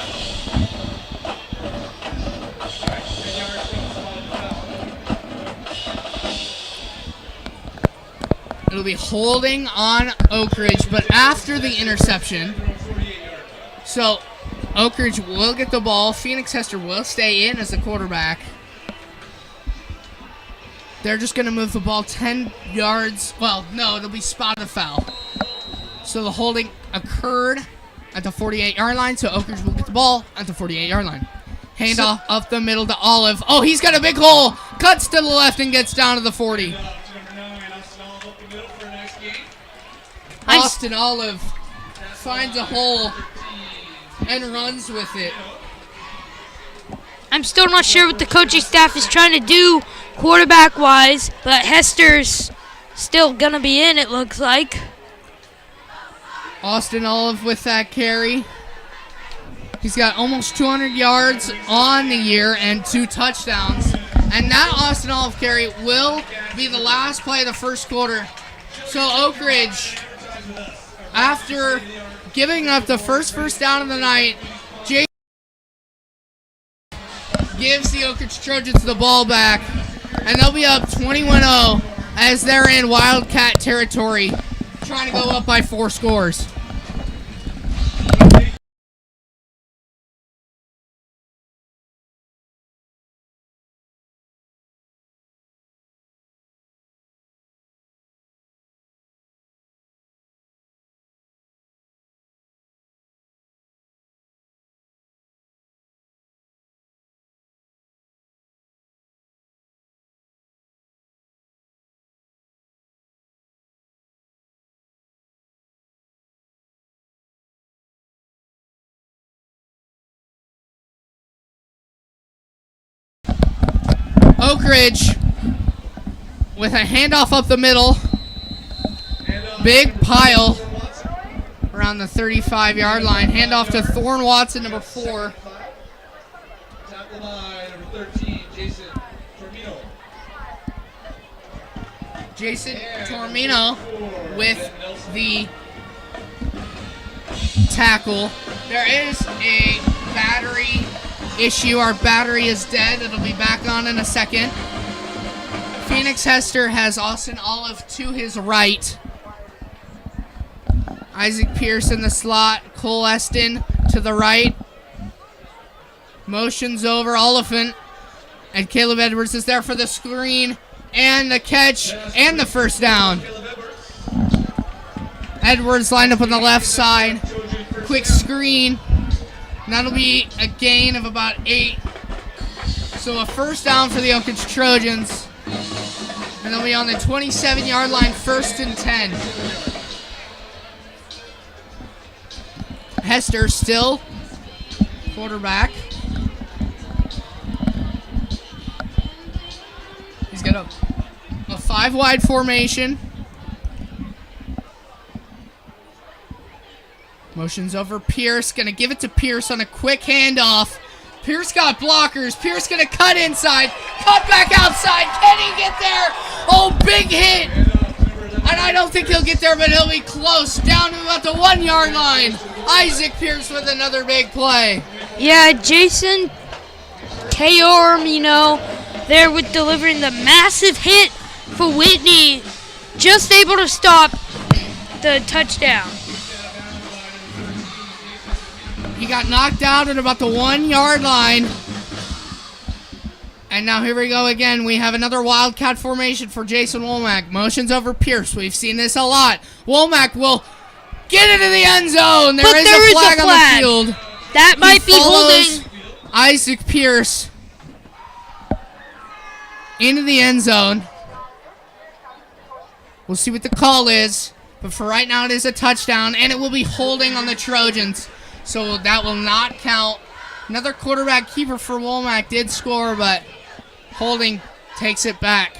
It'll it'll be holding on Oak Ridge, but after the interception. So Oak Ridge will get the ball. Phoenix Hester will stay in as the quarterback. They're just going to move the ball 10 yards. Well, no, it'll be spotted foul. So the holding occurred at the 48-yard line, so Oak Ridge will get the ball at the 48-yard line. Handoff up the middle to Olive. Oh, he's got a big hole. Cuts to the left and gets down to the 40. Austin Olive finds a hole and runs with it. I'm still not sure what the coaching staff is trying to do quarterback-wise, but Hester's still going to be in, it looks like. Austin Olive with that carry. He's got almost 200 yards on the year and 2 touchdowns. And that Austin Olive carry will be the last play of the first quarter. So Oak Ridge, after giving up the first down of the night, Jake gives the Oak Ridge Trojans the ball back. And they'll be up 21-0 as they're in Wildcat territory, trying to go up by 4 scores. Oak Ridge with a handoff up the middle. Big pile around the 35-yard line. Handoff to Thorne Watson, number 4. Tackle by number 13, Jason Tormino. Jason Tormino with the tackle. There is a battery issue. Our battery is dead. It'll be back on in a second. Phoenix Hester has Austin Olive to his right. Isaac Pierce in the slot. Cole Eston to the right. Motions over Oliphant. And Caleb Edwards is there for the screen and the catch and the first down. Edwards lined up on the left side. Quick screen. And that'll be a gain of about 8. So a first down for the Oak Ridge Trojans. And they'll be on the 27-yard line, 1st and 10. Hester still quarterback. He's got a 5-wide formation. Motions over Pierce. Going to give it to Pierce on a quick handoff. Pierce got blockers. Pierce going to cut inside. Cut back outside. Can he get there? Oh, big hit. And I don't think he'll get there, but he'll be close. Down to about the 1-yard line. Isaac Pierce with another big play. Yeah, Jason Tormino there with delivering the massive hit for Whitney. Just able to stop the touchdown. He got knocked out at about the 1-yard line. And now here we go again. We have another Wildcat formation for Jason Womack. Motions over Pierce. We've seen this a lot. Womack will get into the end zone. There is a flag on the field. That might be holding. Isaac Pierce into the end zone. We'll see what the call is. But for right now, it is a touchdown. And it will be holding on the Trojans. So that will not count. Another quarterback keeper for Womack did score, but holding takes it back.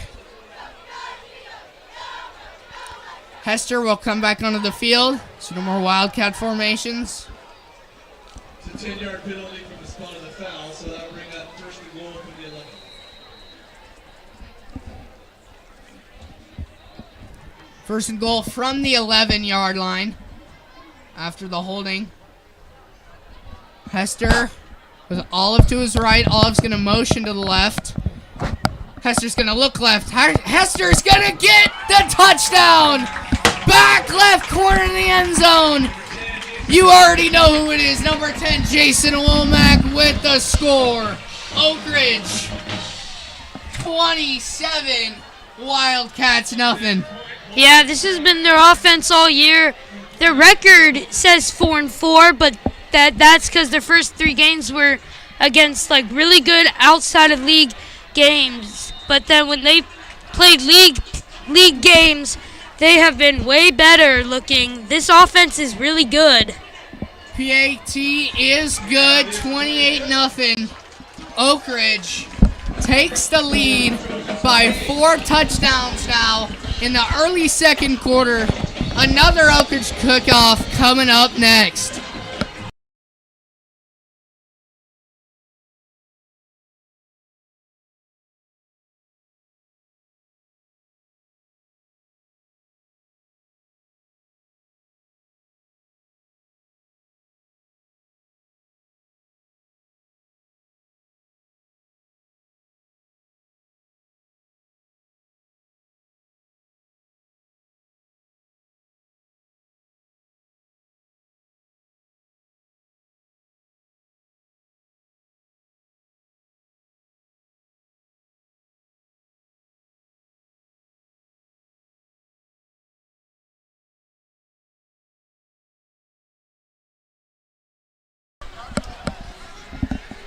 Hester will come back onto the field. So no more Wildcat formations. It's a 10-yard penalty from the spot of the foul, so that'll bring up 1st and goal from the 11. First and goal from the 11-yard line after the holding. Hester with Olive to his right. Olive's going to motion to the left. Hester's going to look left. Hester's going to get the touchdown. Back left corner of the end zone. You already know who it is. Number 10, Jason Womack with the score. Oak Ridge 27, Wildcats nothing. Yeah, this has been their offense all year. Their record says 4-4, but that's because their first 3 games were against like really good outside of league games. But then when they played league games, they have been way better looking. This offense is really good. PAT is good, 28-0. Oak Ridge takes the lead by 4 touchdowns now in the early second quarter. Another Oak Ridge cook-off coming up next.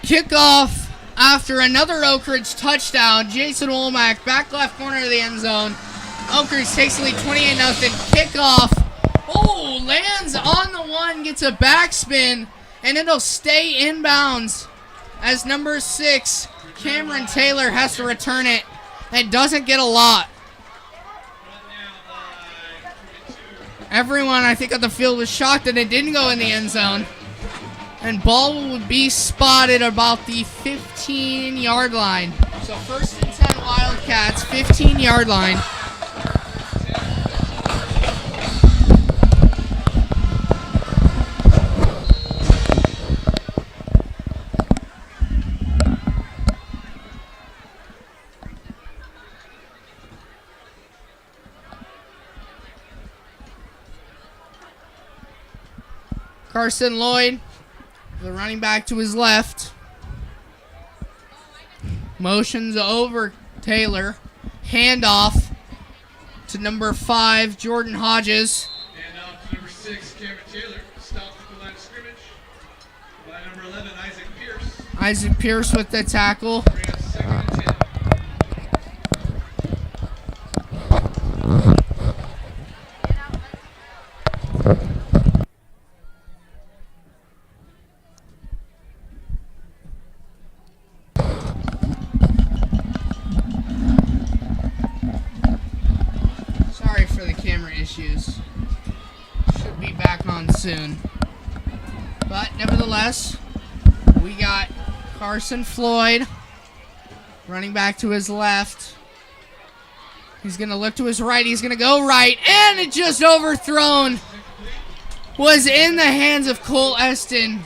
Kickoff after another Oak Ridge touchdown. Jason Womack, back left corner of the end zone. Oak Ridge takes the lead 28-0. Kickoff. Oh, lands on the one, gets a backspin, and it'll stay inbounds as number 6, Cameron Taylor, has to return it. And doesn't get a lot. Everyone, I think, on the field was shocked that it didn't go in the end zone. And ball would be spotted about the 15-yard line. So 1st and 10 Wildcats, 15-yard line. Carson Lloyd, the running back to his left. Motions over Taylor. Handoff to number 5, Jordan Hodges. Handoff to number 6, Cameron Taylor. Stopped at the line of scrimmage by number 11, Isaac Pierce. Isaac Pierce with the tackle. Bring up 2nd and 10. Sorry for the camera issues. Should be back on soon. But nevertheless, we got Carson Floyd running back to his left. He's going to look to his right. He's going to go right. And it just overthrown. Was in the hands of Cole Eston.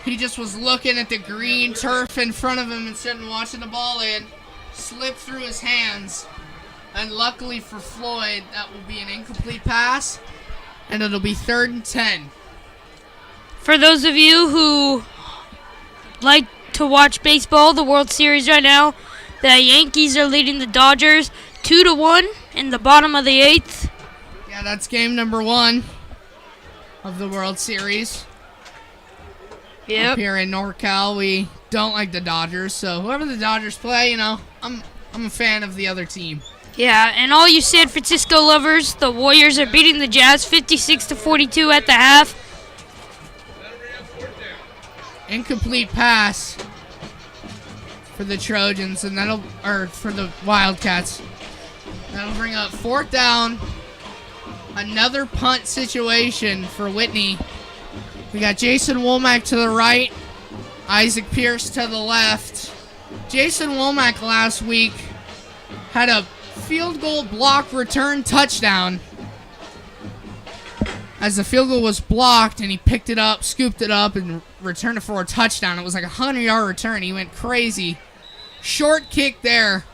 He just was looking at the green turf in front of him instead of watching the ball in. Slipped through his hands. And luckily for Floyd, that will be an incomplete pass. And it'll be 3rd and 10. For those of you who like to watch baseball, the World Series right now, the Yankees are leading the Dodgers 2-1 in the bottom of the 8th. Yeah, that's game number 1 of the World Series. Yep. Up here in NorCal, we don't like the Dodgers, so whoever the Dodgers play, you know, I'm a fan of the other team. Yeah, and all you San Francisco lovers, the Warriors are beating the Jazz 56-42 at the half. Incomplete pass for the Trojans, and for the Wildcats. That'll bring up 4th down. Another punt situation for Whitney. We got Jason Womack to the right, Isaac Pierce to the left. Jason Womack last week had a field goal block return touchdown. As the field goal was blocked, and he picked it up, scooped it up, and returned it for a touchdown. It was like a 100-yard return. He went crazy. Short kick there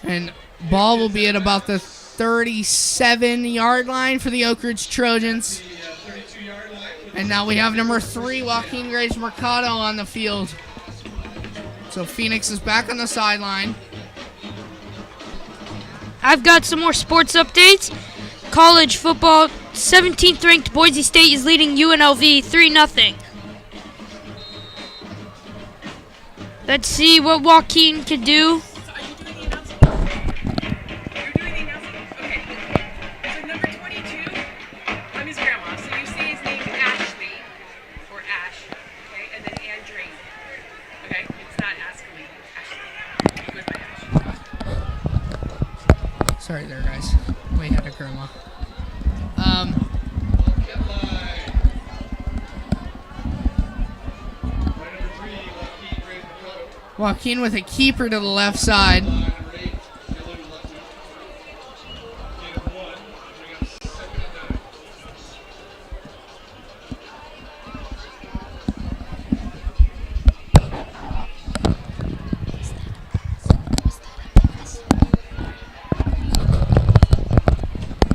And ball will be at about the 37-yard line for the Oak Ridge Trojans. And now we have number 3, Joaquin Graves Mercado on the field. So Phoenix is back on the sideline. I've got some more sports updates. College football, 17th ranked Boise State is leading UNLV 3-0. Let's see what Joaquin can do. So are you doing the announcement? You're doing the announcement? Okay. So number 22, I'm his grandma. So you say his name Ashley, or Ash, okay? And then Andrine, okay? It's not Ashley, Ashley. Goodbye, Ash. Sorry there, guys. We had a grandma. Joaquin with a keeper to the left side.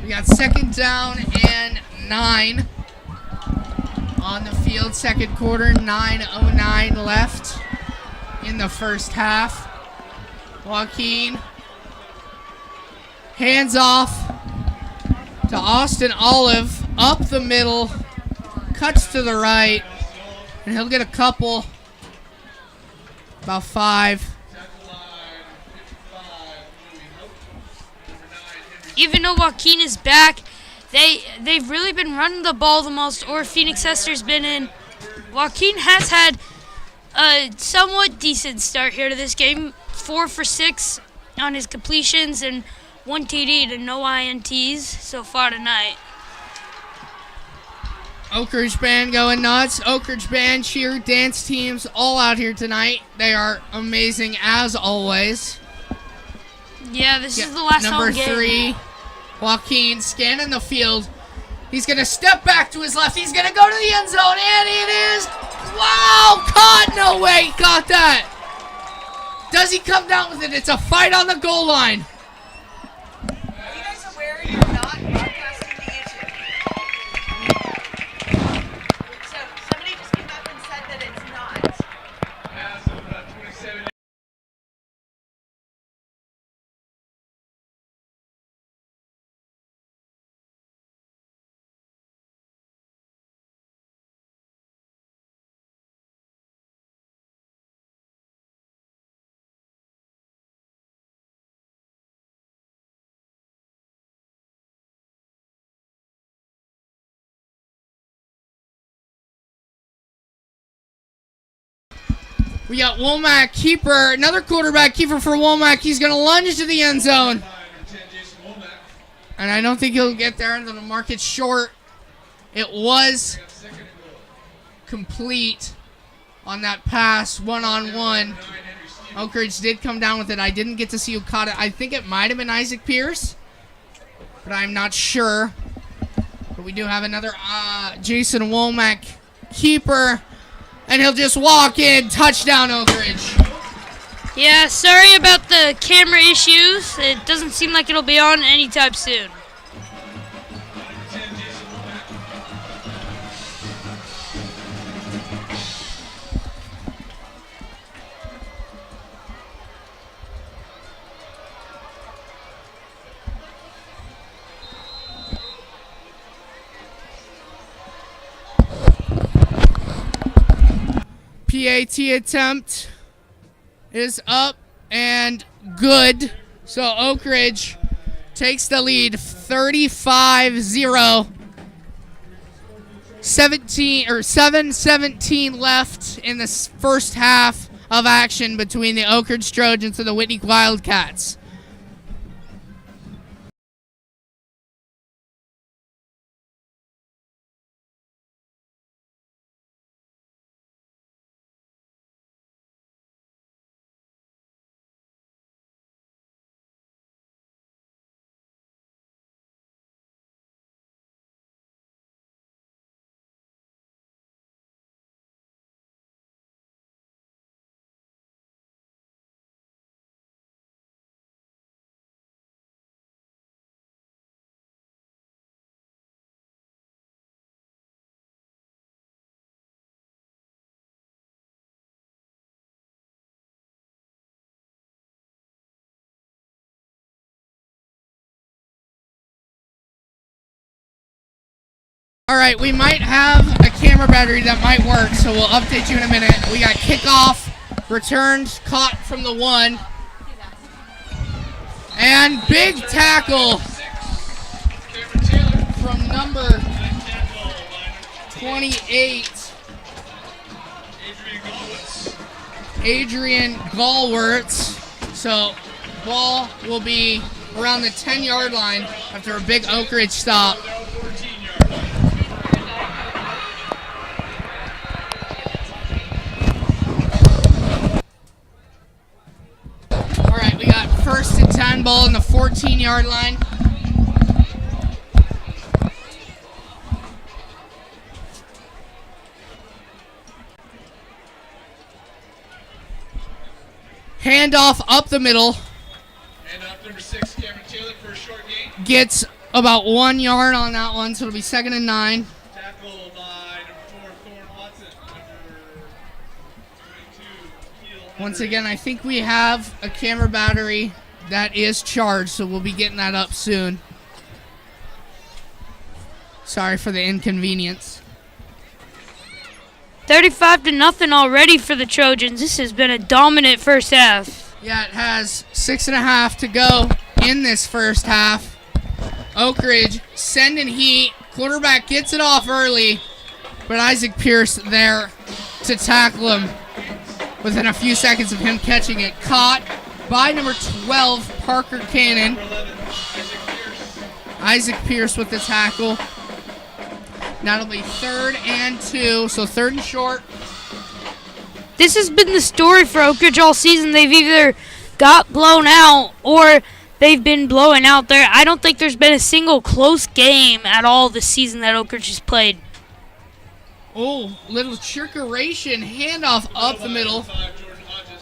We got 2nd down and 9 on the field. Second quarter, 9:09 left in the first half. Joaquin hands off to Austin Olive, up the middle, cuts to the right, and he'll get a couple, about 5. Even though Joaquin is back, they've really been running the ball the most, or Phoenix Hester's been in. Joaquin has had a somewhat decent start here to this game. 4 for 6 on his completions and 1 TD to no INTs so far tonight. Oak Ridge Band going nuts. Oak Ridge Band, cheer, dance teams all out here tonight. They are amazing as always. Yeah, this is the last Number home game. 3, Joaquin scanning the field. He's going to step back to his left. He's going to go to the end zone, and it is... Wow! Caught! No way! He caught that! Does he come down with it? It's a fight on the goal line. Are you guys aware you're not broadcasting to YouTube? So somebody just came up and said that it's not. We got Womack, keeper, another quarterback keeper for Womack. He's going to lunge to the end zone. And I don't think he'll get there. The mark it short. It was complete on that pass, one-on-one. Oak Ridge did come down with it. I didn't get to see who caught it. I think it might have been Isaac Pierce, but I'm not sure. But we do have another Jason Womack keeper. And he'll just walk in. Touchdown, Oak Ridge. Yeah, sorry about the camera issues. It doesn't seem like it'll be on anytime soon. PAT attempt is up and good. So Oak Ridge takes the lead 35-0. 7:17 left in the first half of action between the Oak Ridge Trojans and the Whitney Wildcats. All right, we might have a camera battery that might work, so we'll update you in a minute. We got kickoff, returned, caught from the 1. And big tackle from number 28, Adrian Gallwirtz. So ball will be around the 10-yard line after a big Oak Ridge stop. All right, we got 1st and 10 ball on the 14-yard line. Handoff up the middle. Handoff number 6, Cameron Taylor for a short gain. Gets about 1 yard on that one, so it'll be 2nd and 9. Tackle by number 4, Thorne Watson. Number 22, Keel. Once again, I think we have a camera battery that is charged, so we'll be getting that up soon. Sorry for the inconvenience. 35-0 already for the Trojans. This has been a dominant first half. Yeah, it has 6.5 to go in this first half. Oak Ridge sending heat. Quarterback gets it off early, but Isaac Pierce there to tackle him within a few seconds of him catching it. Caught by number 12, Parker Cannon. Isaac Pierce with the tackle. That'll be 3rd and 2, so 3rd and short. This has been the story for Oak Ridge all season. They've either got blown out or they've been blowing out there. I don't think there's been a single close game at all this season that Oak Ridge has played. Oh, little trickeration. Handoff up the middle.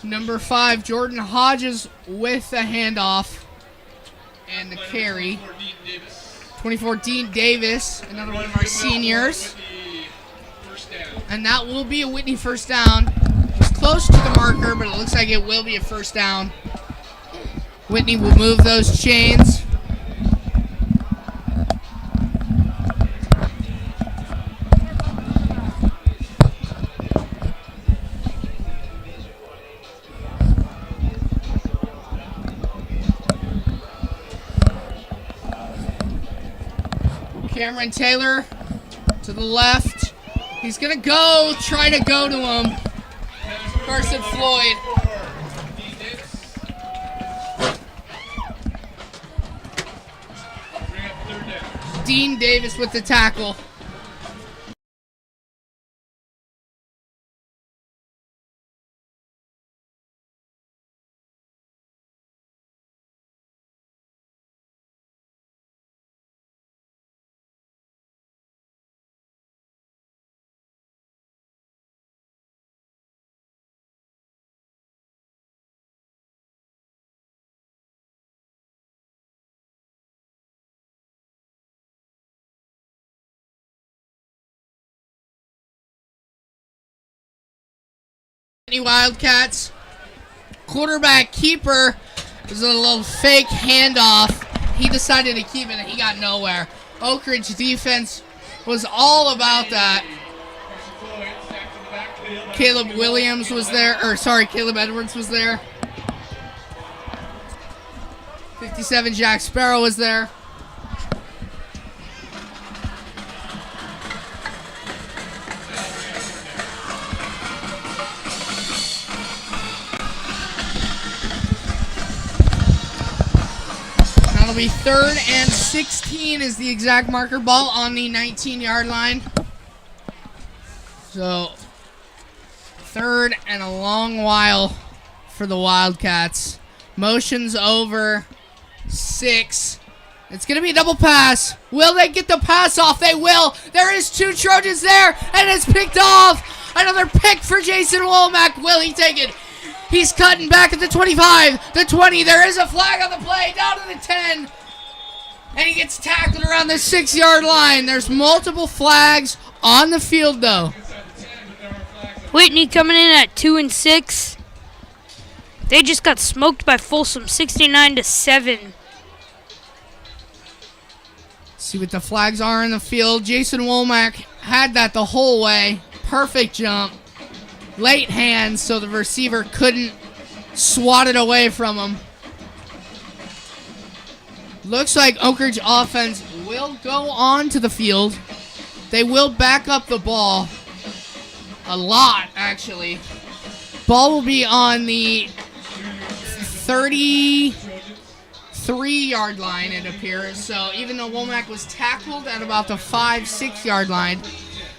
Number 5, Jordan Hodges with the handoff and the carry. 24, Dean Davis, another one of our seniors. And that will be a Whitney first down. It was close to the marker, but it looks like it will be a first down. Whitney will move those chains. Cameron Taylor to the left. He's going to go, try to go to him. Carson Floyd. Dean Davis with the tackle. Wildcats. Quarterback keeper was a little fake handoff. He decided to keep it and he got nowhere. Oak Ridge defense was all about that. Caleb Edwards was there. 57 Jack Sparrow was there. That'll be 3rd and 16 is the exact marker. Ball on the 19-yard line. So 3rd and a long while for the Wildcats. Motions over 6. It's going to be a double pass. Will they get the pass off? They will. There is 2 Trojans there, and it's picked off. Another pick for Jason Womack. Will he take it? He's cutting back at the 25, the 20. There is a flag on the play, down to the 10. And he gets tackled around the 6-yard line. There's multiple flags on the field, though. Whitney coming in at 2 and 6. They just got smoked by Folsom, 69-7. See what the flags are in the field. Jason Womack had that the whole way. Perfect jump. Late hands so the receiver couldn't swat it away from him. Looks like Oak Ridge offense will go on to the field. They will back up the ball. A lot, actually. Ball will be on the 33-yard line, it appears. So even though Womack was tackled at about the 5-6 yard line,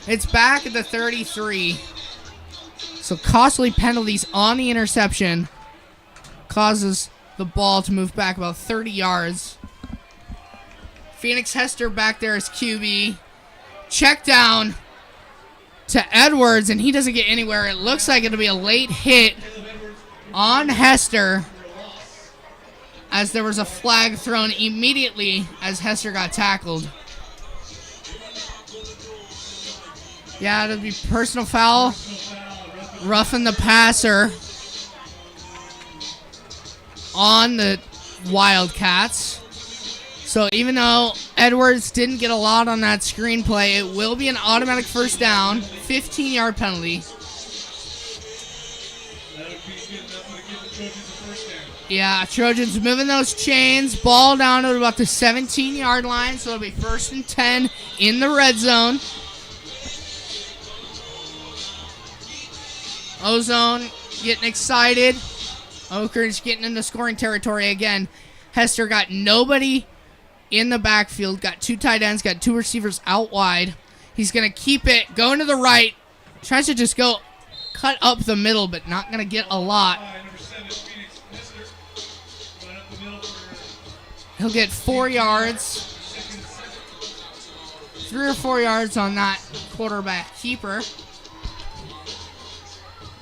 it's back at the 33. So costly penalties on the interception causes the ball to move back about 30 yards. Phoenix Hester back there as QB. Check down to Edwards, and he doesn't get anywhere. It looks like it'll be a late hit on Hester, as there was a flag thrown immediately as Hester got tackled. Yeah, it'll be personal foul. Roughing the passer on the Wildcats. So even though Edwards didn't get a lot on that screenplay, it will be an automatic first down, 15-yard penalty. Yeah, Trojans moving those chains. Ball down to about the 17-yard line, so it'll be 1st and 10 in the red zone. Ozone getting excited. Oak Ridge getting into scoring territory again. Hester got nobody in the backfield. Got 2 tight ends. Got 2 receivers out wide. He's going to keep it. Going to the right. Tries to just go cut up the middle, but not going to get a lot. He'll get 4 yards. 3 or 4 yards on that quarterback keeper.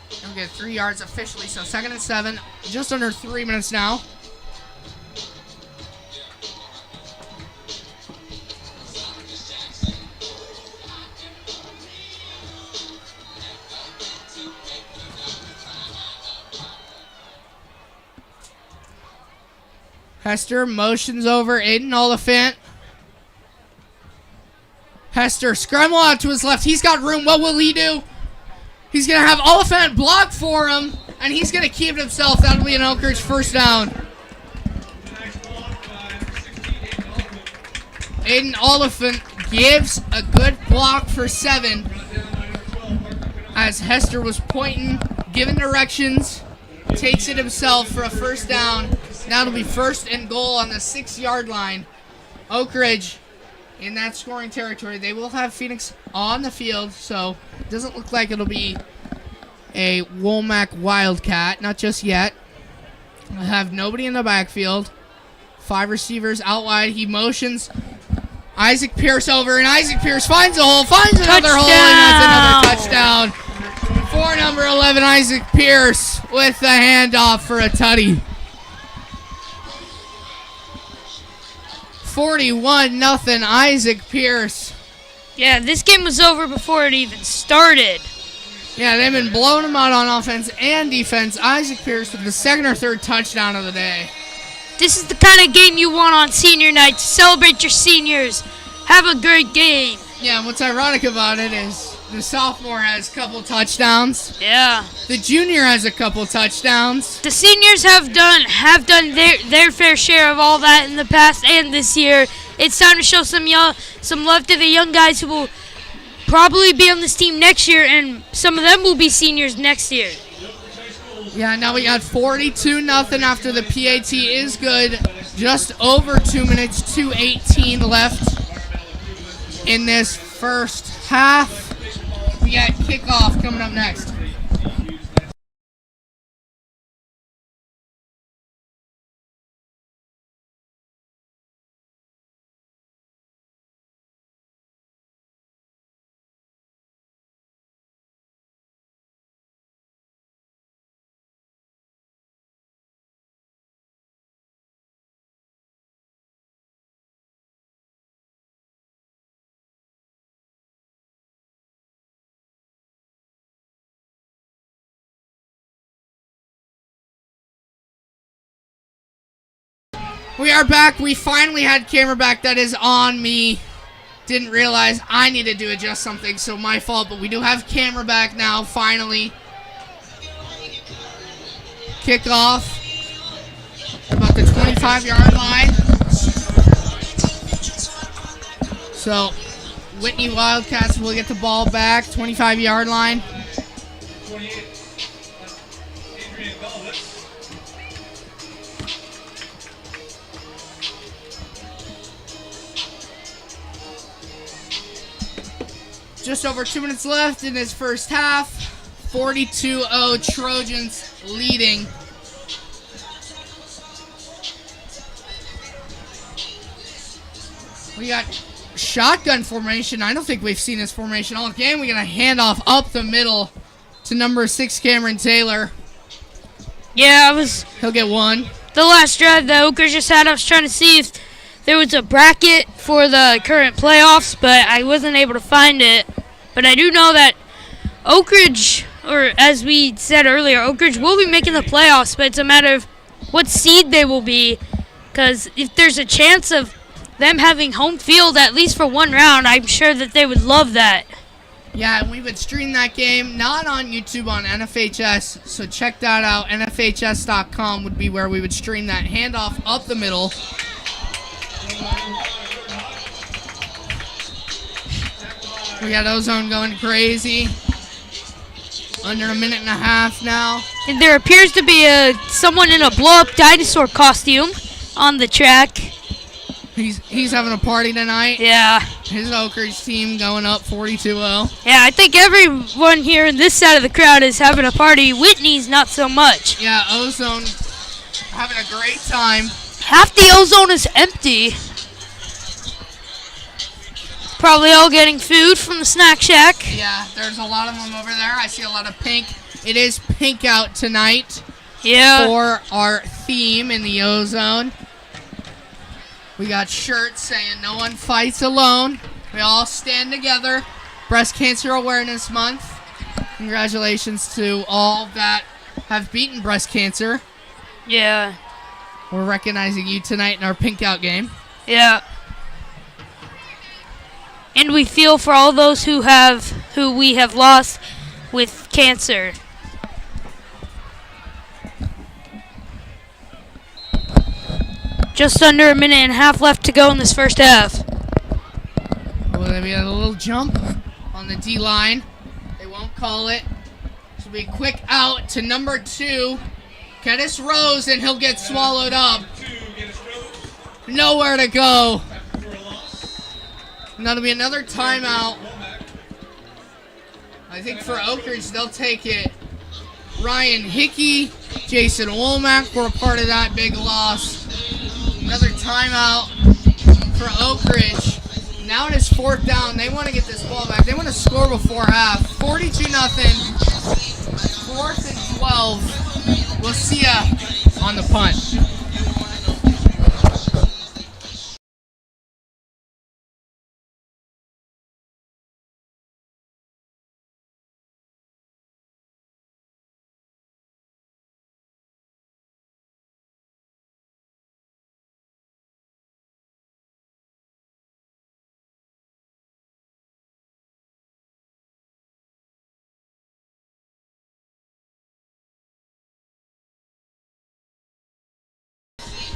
He'll get 3 yards officially, so 2nd and 7. Just under 3 minutes now. Hester motions over Aiden Oliphant. Hester scramble out to his left. He's got room. What will he do? He's going to have Oliphant block for him, and he's going to keep it himself. That'll be an Oak Ridge first down. Aiden Oliphant gives a good block for 7 as Hester was pointing, giving directions, takes it himself for a first down. Now it'll be 1st and goal on the 6-yard line. Oak Ridge in that scoring territory. They will have Phoenix on the field, so it doesn't look like it'll be a Womack Wildcat. Not just yet. They'll have nobody in the backfield. 5 receivers out wide. He motions Isaac Pierce over, and Isaac Pierce finds a hole, finds another hole, and that's another touchdown. For number 11, Isaac Pierce with the handoff for a tutty. 41-0, Isaac Pierce. Yeah, this game was over before it even started. Yeah, they've been blowing them out on offense and defense. Isaac Pierce with the 2nd or 3rd touchdown of the day. This is the kind of game you want on senior night to celebrate your seniors. Have a great game. Yeah, and what's ironic about it is the sophomore has a couple touchdowns. Yeah. The junior has a couple touchdowns. The seniors have done their fair share of all that in the past and this year. It's time to show some love to the young guys who will probably be on this team next year, and some of them will be seniors next year. Yeah, now we got 42-0 after the PAT is good. Just over 2 minutes, 2:18 left in this first half. We got kickoff coming up next. We are back. We finally had camera back. That is on me. Didn't realize I needed to adjust something, so my fault. But we do have camera back now, finally. Kickoff. About the 25-yard line. So, Whitney Wildcats will get the ball back. 25-yard line. 28. Adrian Belvis. Just over 2 minutes left in this first half. 42-0 Trojans leading. We got shotgun formation. I don't think we've seen this formation all game. We're going to hand off up the middle to number 6, Cameron Taylor. Yeah, He'll get one. the last drive that Oakers just had. I was trying to see if there was a bracket for the current playoffs, but I wasn't able to find it. But I do know that Oak Ridge, or as we said earlier, Oak Ridge will be making the playoffs, but it's a matter of what seed they will be. Because if there's a chance of them having home field at least for one round, I'm sure that they would love that. Yeah, and we would stream that game, not on YouTube, on NFHS, so check that out. NFHS.com would be where we would stream that handoff up the middle. We got Ozone going crazy. Under a minute and a half now. And there appears to be someone in a blow-up dinosaur costume on the track. He's having a party tonight. Yeah. His Oak Ridge team going up 42-0. Yeah, I think everyone here in this side of the crowd is having a party. Whitney's not so much. Yeah, Ozone having a great time. Half the Ozone is empty. Probably all getting food from the snack shack. Yeah, there's a lot of them over there. I see a lot of pink. It is pink out tonight. Yeah. For our theme in the Ozone. We got shirts saying no one fights alone. We all stand together. Breast Cancer Awareness Month. Congratulations to all that have beaten breast cancer. Yeah. We're recognizing you tonight in our pink out game. Yeah. And we feel for all those who we have lost with cancer. Just under a minute and a half left to go in this first half. Well, we had a little jump on the D line. They won't call it. This will be a quick out to number 2, Kedis Rose, and he'll get swallowed up. Nowhere to go. And that'll be another timeout. I think for Oak Ridge, they'll take it. Ryan Hickey, Jason Womack were a part of that big loss. Another timeout for Oak Ridge. Now it is 4th down. They want to get this ball back. They want to score before half. 42-0. 4th and 12. We'll see ya on the punt.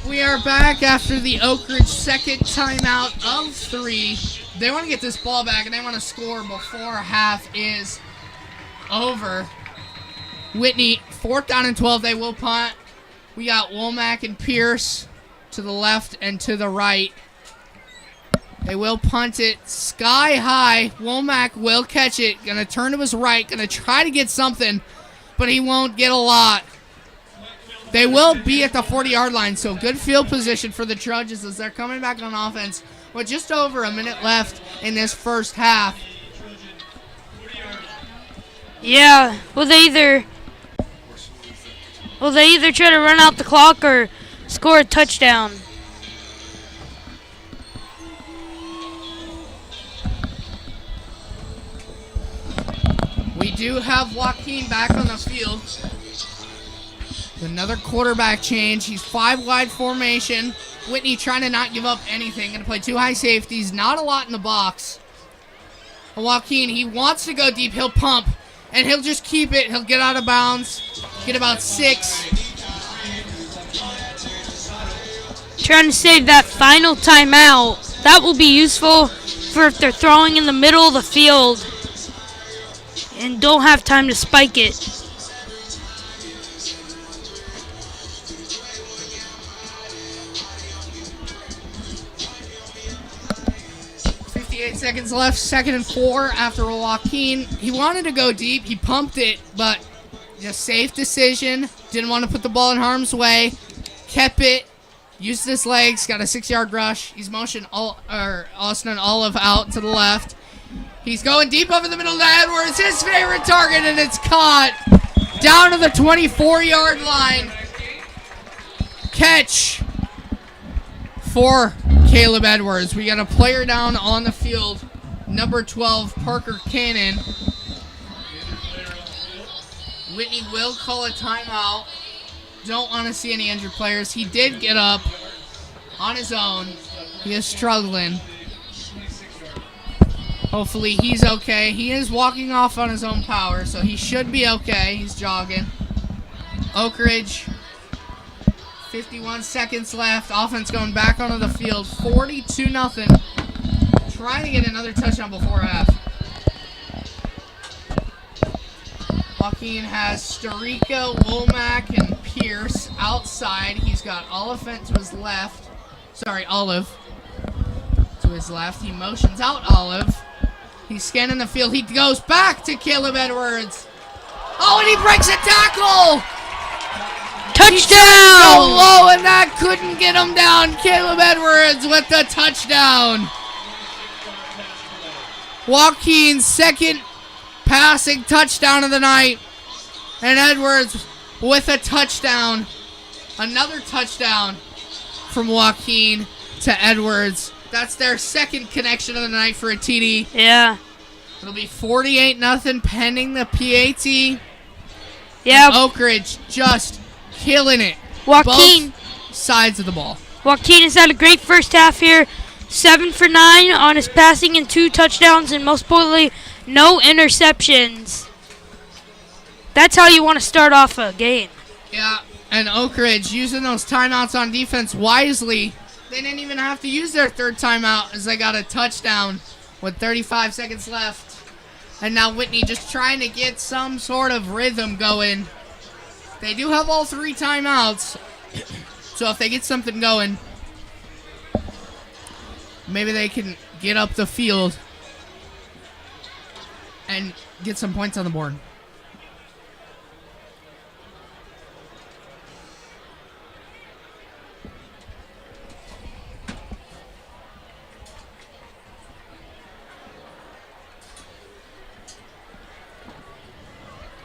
We are back after the Oak Ridge second timeout of 3. They want to get this ball back and they want to score before half is over. Whitney, 4th down and 12. They will punt. We got Womack and Pierce to the left and to the right. They will punt it sky high. Womack will catch it. Going to turn to his right. Going to try to get something, but he won't get a lot. They will be at the 40-yard line, so good field position for the Trojans as they're coming back on offense with just over a minute left in this first half. Yeah, will they either try to run out the clock or score a touchdown? We do have Joaquin back on the field. Another quarterback change. He's 5-wide formation. Whitney trying to not give up anything. Going to play 2 high safeties. Not a lot in the box. Joaquin, he wants to go deep. He'll pump, and he'll just keep it. He'll get out of bounds. Get about 6. Trying to save that final timeout. That will be useful for if they're throwing in the middle of the field and don't have time to spike it. 58 seconds left, 2nd and 4 after Joaquin. He wanted to go deep. He pumped it, but just safe decision. Didn't want to put the ball in harm's way. Kept it. Used his legs. Got a 6-yard rush. He's motioned Austin Olive out to the left. He's going deep over the middle to Edwards. His favorite target, and it's caught. Down to the 24-yard line. Catch for Caleb Edwards. We got a player down on the field. Number 12, Parker Cannon. Whitney will call a timeout. Don't want to see any injured players. He did get up on his own. He is struggling. Hopefully he's okay. He is walking off on his own power, so he should be okay. He's jogging. Oak Ridge, 51 seconds left. Offense going back onto the field. 42-0. Trying to get another touchdown before half. Joaquin has Storica, Womack, and Pierce outside. He's got Oliphant to his left. Sorry, Olive to his left. He motions out Olive. He's scanning the field. He goes back to Caleb Edwards. Oh, and he breaks a tackle! Touchdown! So low, and that couldn't get him down. Caleb Edwards with the touchdown. Joaquin's 2nd passing touchdown of the night. And Edwards with a touchdown. Another touchdown from Joaquin to Edwards. That's their 2nd connection of the night for a TD. Yeah. It'll be 48-0 pending the PAT. Yeah. And Oak Ridge just killing it. Joaquin. Both sides of the ball. Joaquin has had a great first half here. 7 for 9 on his passing and 2 touchdowns, and most importantly, no interceptions. That's how you want to start off a game. Yeah, and Oak Ridge using those timeouts on defense wisely. They didn't even have to use their 3rd timeout as they got a touchdown with 35 seconds left. And now Whitney just trying to get some sort of rhythm going. They do have all 3 timeouts, so if they get something going, maybe they can get up the field and get some points on the board.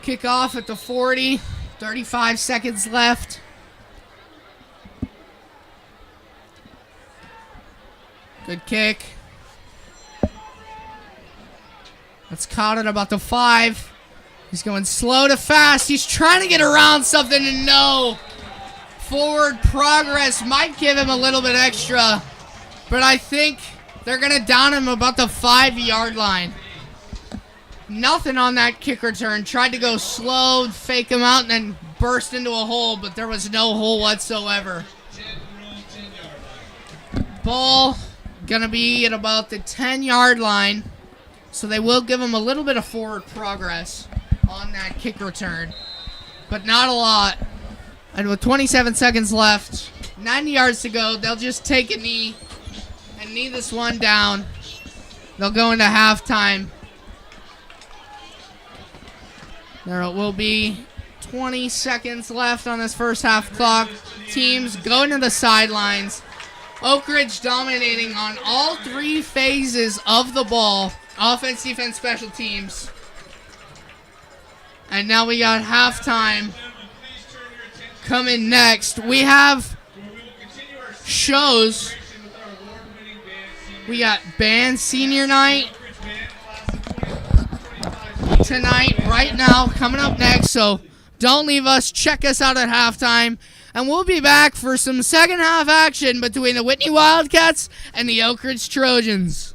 Kickoff at the 40, 35 seconds left. Good kick. That's caught at about the 5. He's going slow to fast. He's trying to get around something, and no. Forward progress might give him a little bit extra, but I think they're going to down him about the 5-yard line. Nothing on that kick return. Tried to go slow, fake him out, and then burst into a hole, but there was no hole whatsoever. Ball gonna be at about the 10-yard line, so they will give him a little bit of forward progress on that kick return, but not a lot. And with 27 seconds left, 90 yards to go, they'll just take a knee and knee this one down. They'll go into halftime. There will be 20 seconds left on this first half clock. Teams going to the sidelines. Oak Ridge dominating on all 3 phases of the ball. Offense, defense, special teams. And now we got halftime coming next. We have shows. We got band senior night tonight, right now, coming up next. So Don't leave us. Check us out at halftime. And we'll be back for some second half action between the Whitney Wildcats and the Oak Ridge Trojans.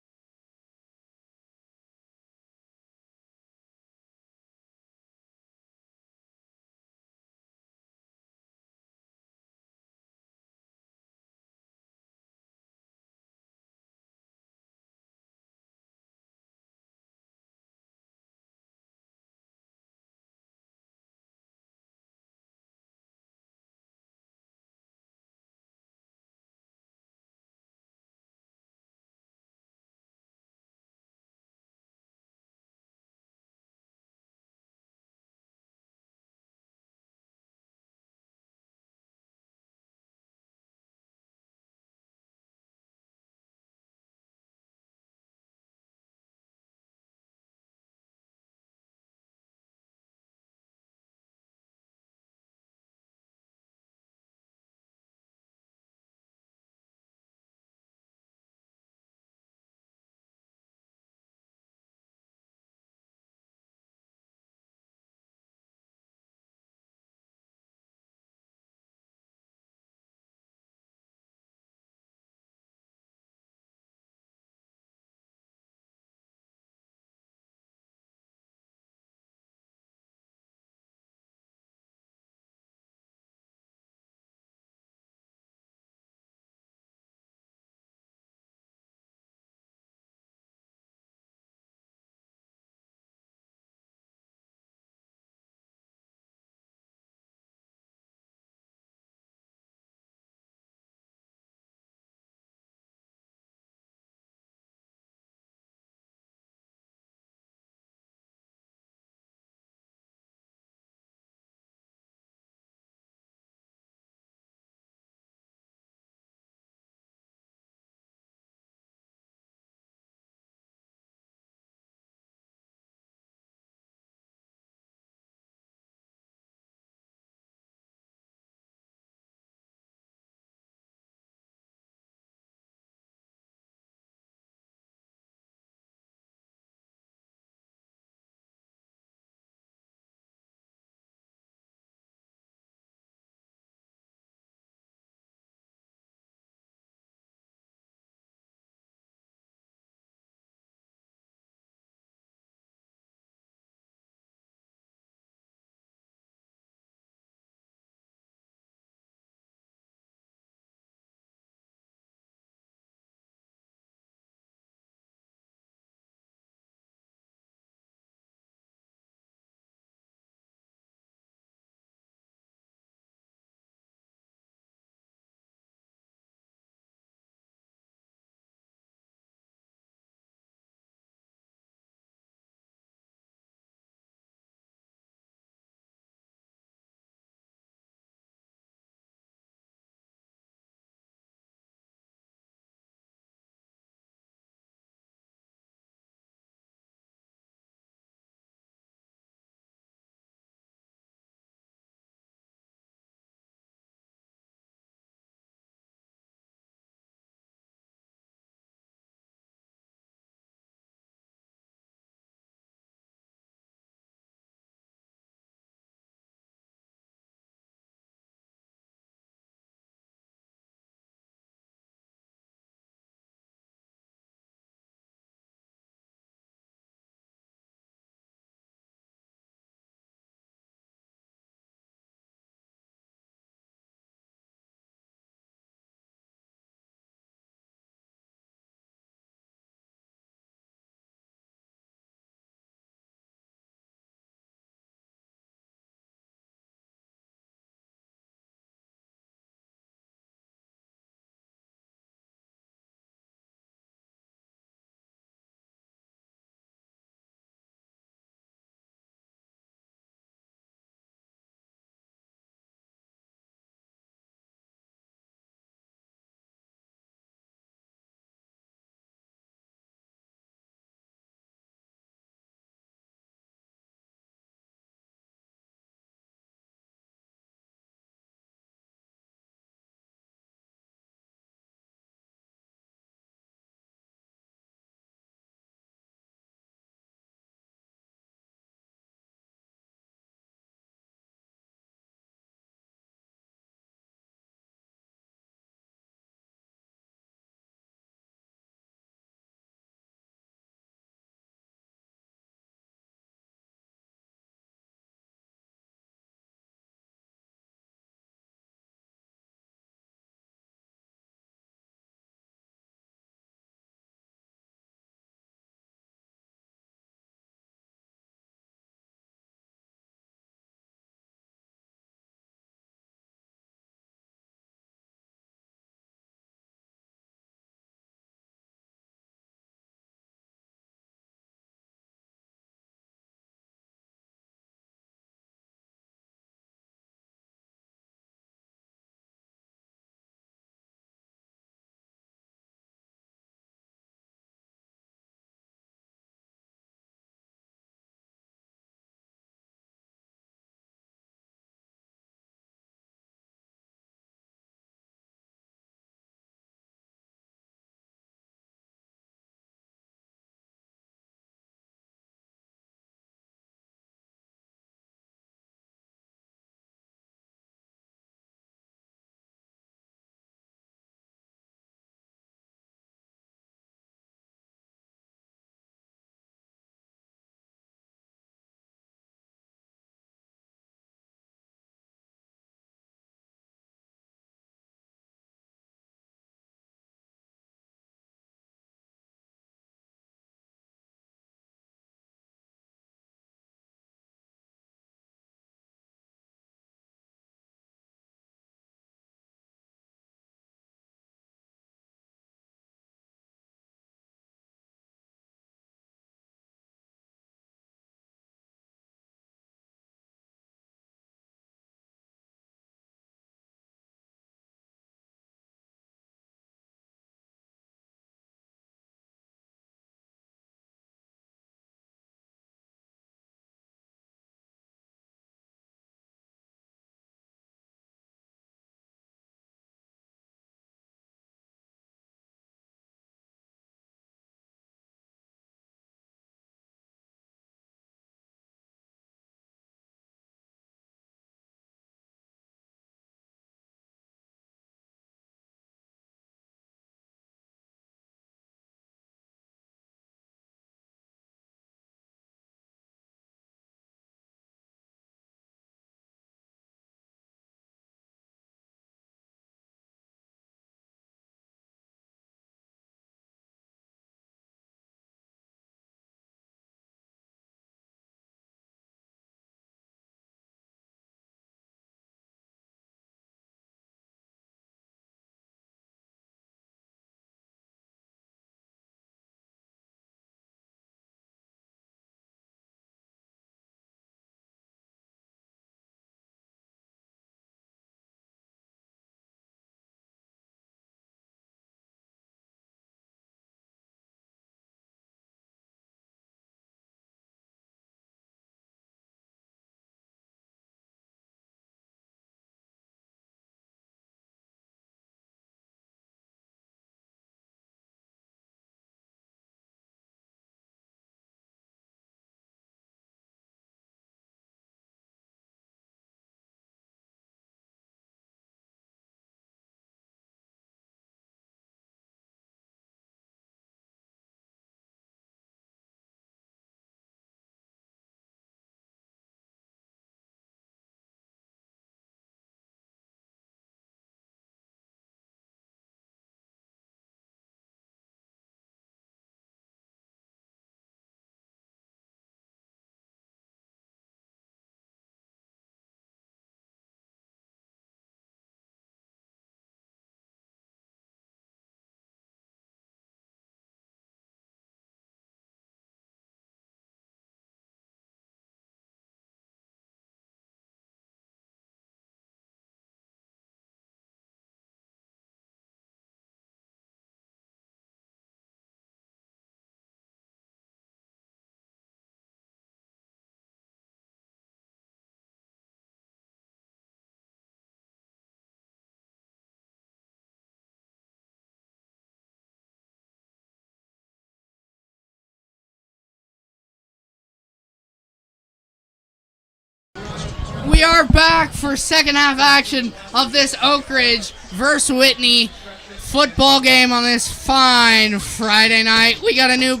We are back for second half action of this Oak Ridge versus Whitney football game on this fine Friday night. We got a new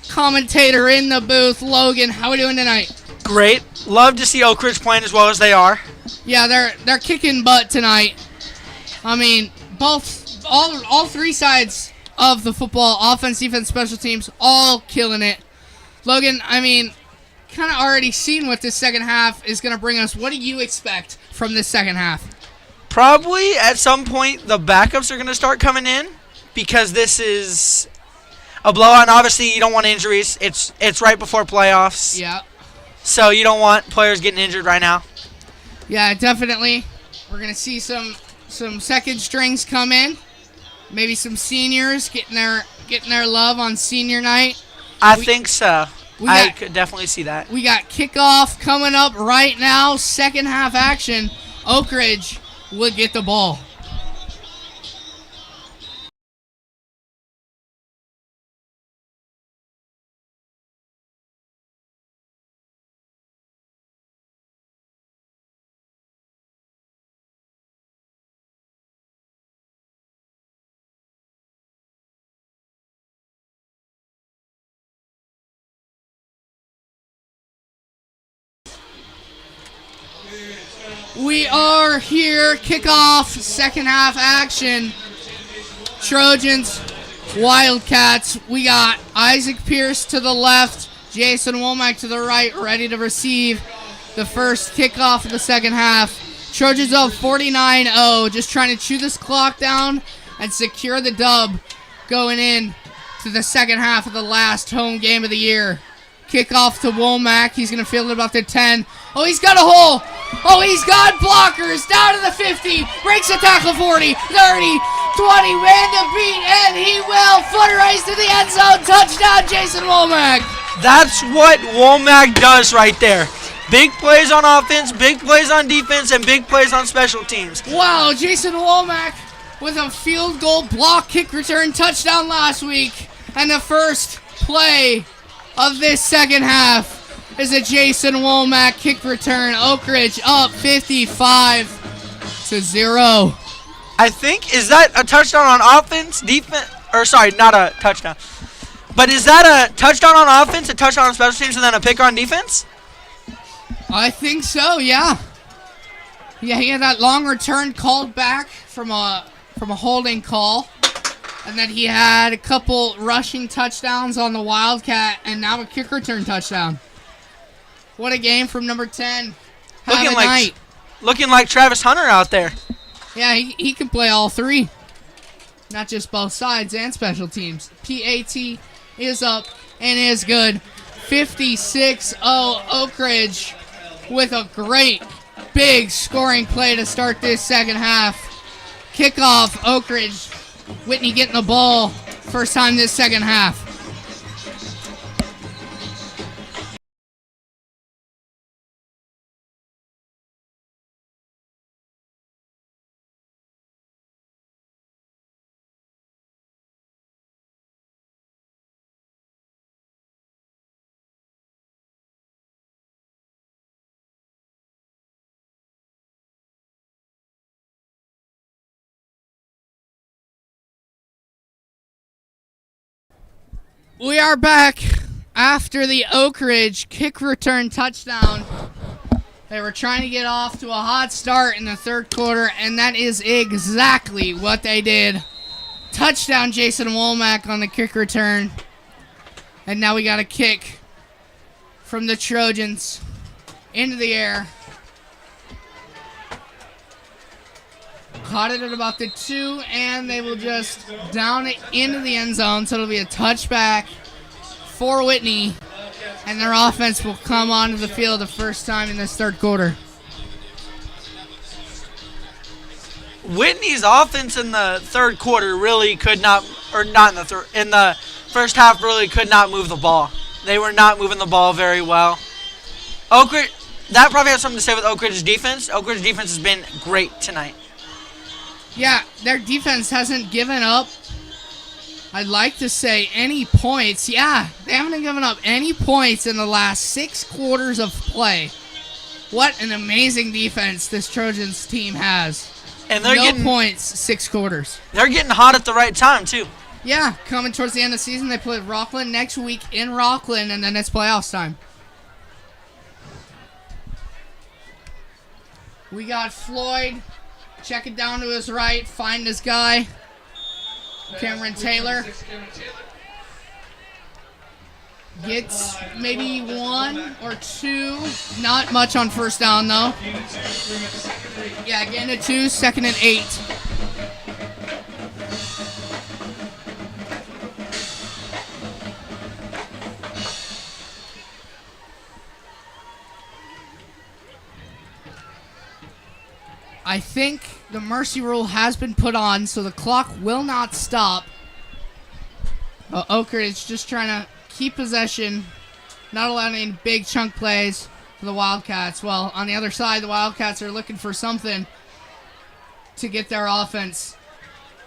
commentator in the booth. Logan, how we doing tonight? Great. Love to see Oak Ridge playing as well as they are. Yeah, they're kicking butt tonight. I mean, all three sides of the football, offense, defense, special teams, all killing it. Logan, I mean, kind of already seen what this second half is going to bring us. What do you expect from this second half? Probably at some point the backups are going to start coming in because this is a blowout, and obviously you don't want injuries. It's right before playoffs. Yeah. So you don't want players getting injured right now. Yeah, definitely. We're going to see some second strings come in. Maybe some seniors getting their love on senior night. I think so. I could definitely see that. We got kickoff coming up right now. Second half action. Oak Ridge will get the ball. We are here. Kickoff, second half action. Trojans, Wildcats. We got Isaac Pierce to the left, Jason Womack to the right, ready to receive the first kickoff of the second half. Trojans up 49-0, just trying to chew this clock down and secure the dub going in to the second half of the last home game of the year. Kickoff to Womack. He's going to field it about the 10. Oh, he's got a hole. Oh, he's got blockers. Down to the 50. Breaks a tackle 40, 30, 20. Man to beat, and he will. Foot race to the end zone. Touchdown, Jason Womack. That's what Womack does right there. Big plays on offense, big plays on defense, and big plays on special teams. Wow, Jason Womack with a field goal block kick return touchdown last week. And the first play of this second half is a Jason Womack kick return. Oak Ridge up 55-0. I think, is that a touchdown on offense, defense, or sorry, not a touchdown. But is that a touchdown on offense, a touchdown on special teams, and then a pick on defense? I think so, yeah. Yeah, he had that long return called back from a holding call. And then he had a couple rushing touchdowns on the Wildcat, and now a kick return touchdown. What a game from number 10. Looking like Travis Hunter out there. Yeah, he can play all three. Not just both sides and special teams. PAT is up and is good. 56-0 Oak Ridge with a great big scoring play to start this second half. Kickoff, Oak Ridge. Whitney getting the ball. First time this second half. We are back after the Oak Ridge kick return touchdown. They were trying to get off to a hot start in the third quarter, and that is exactly what they did. Touchdown, Jason Womack on the kick return. And now we got a kick from the Trojans into the air. Caught it at about the 2, and they will just down it into the end zone. So it'll be a touchback for Whitney, and their offense will come onto the field the first time in this third quarter. Whitney's offense in the third quarter really could not, or not in the third, in the first half really could not move the ball. They were not moving the ball very well. Oak Ridge, that probably has something to say with Oak Ridge's defense. Oak Ridge's defense has been great tonight. Yeah, their defense hasn't given up, I'd like to say, any points. Yeah, they haven't given up any points in the last 6 quarters of play. What an amazing defense this Trojans team has. And they're no getting points, 6 quarters. They're getting hot at the right time too. Yeah, coming towards the end of the season, they play Rockland next week in Rockland, and then it's playoffs time. We got Floyd. Check it down to his right. Find his guy. Cameron Taylor. Gets maybe 1 or 2. Not much on first down, though. Yeah, getting a 2, 2nd and 8. I think the mercy rule has been put on, so the clock will not stop. Oak Ridge just trying to keep possession, not allowing any big chunk plays for the Wildcats. Well, on the other side, the Wildcats are looking for something to get their offense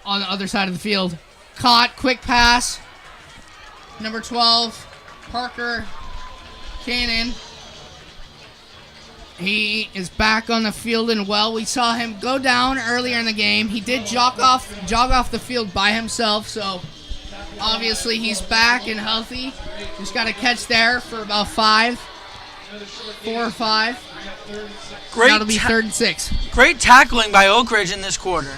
on the other side of the field. Caught, quick pass. Number 12, Parker Cannon. He is back on the field and well. We saw him go down earlier in the game. He did jog off the field by himself, so obviously he's back and healthy. Just got a catch there for about 4 or 5. That'll be 3rd and 6. Great tackling by Oak Ridge in this quarter.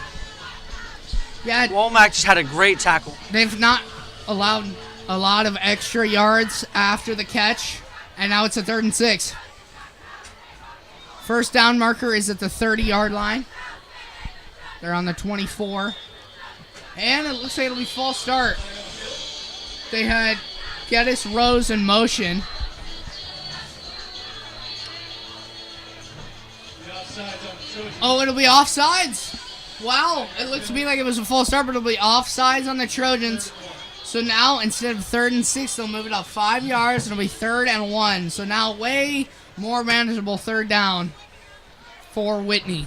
Yeah, Womack just had a great tackle. they've not allowed a lot of extra yards after the catch, and now it's a 3rd and 6. First down marker is at the 30-yard line. They're on the 24. And it looks like it'll be false start. They had Geddes Rose in motion. Oh, it'll be offsides. Wow, it looks to me like it was a false start, but it'll be offsides on the Trojans. So now, instead of 3rd and 6, they'll move it up 5 yards, and it'll be 3rd and 1. So now way more manageable 3rd down for Whitney.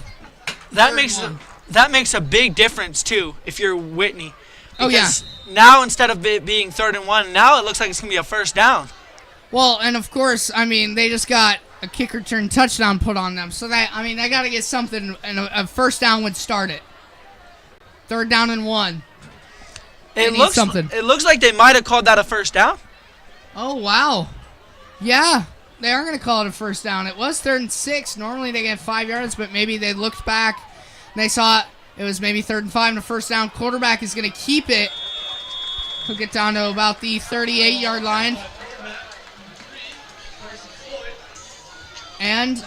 That makes a big difference too if you're Whitney. Oh, yeah. Because now instead of it being 3rd and 1, now it looks like it's going to be a first down. Well, and of course, I mean, they just got a kick return touchdown put on them. So that, I mean, they got to get something, and a first down would start it. 3rd down and 1. It looks like they might have called that a first down. Oh, wow. Yeah, they are going to call it a first down. It was 3rd and 6. Normally they get 5 yards, but maybe they looked back and they saw it was maybe 3rd and 5 and a first down. Quarterback is going to keep it. He'll get down to about the 38-yard line. And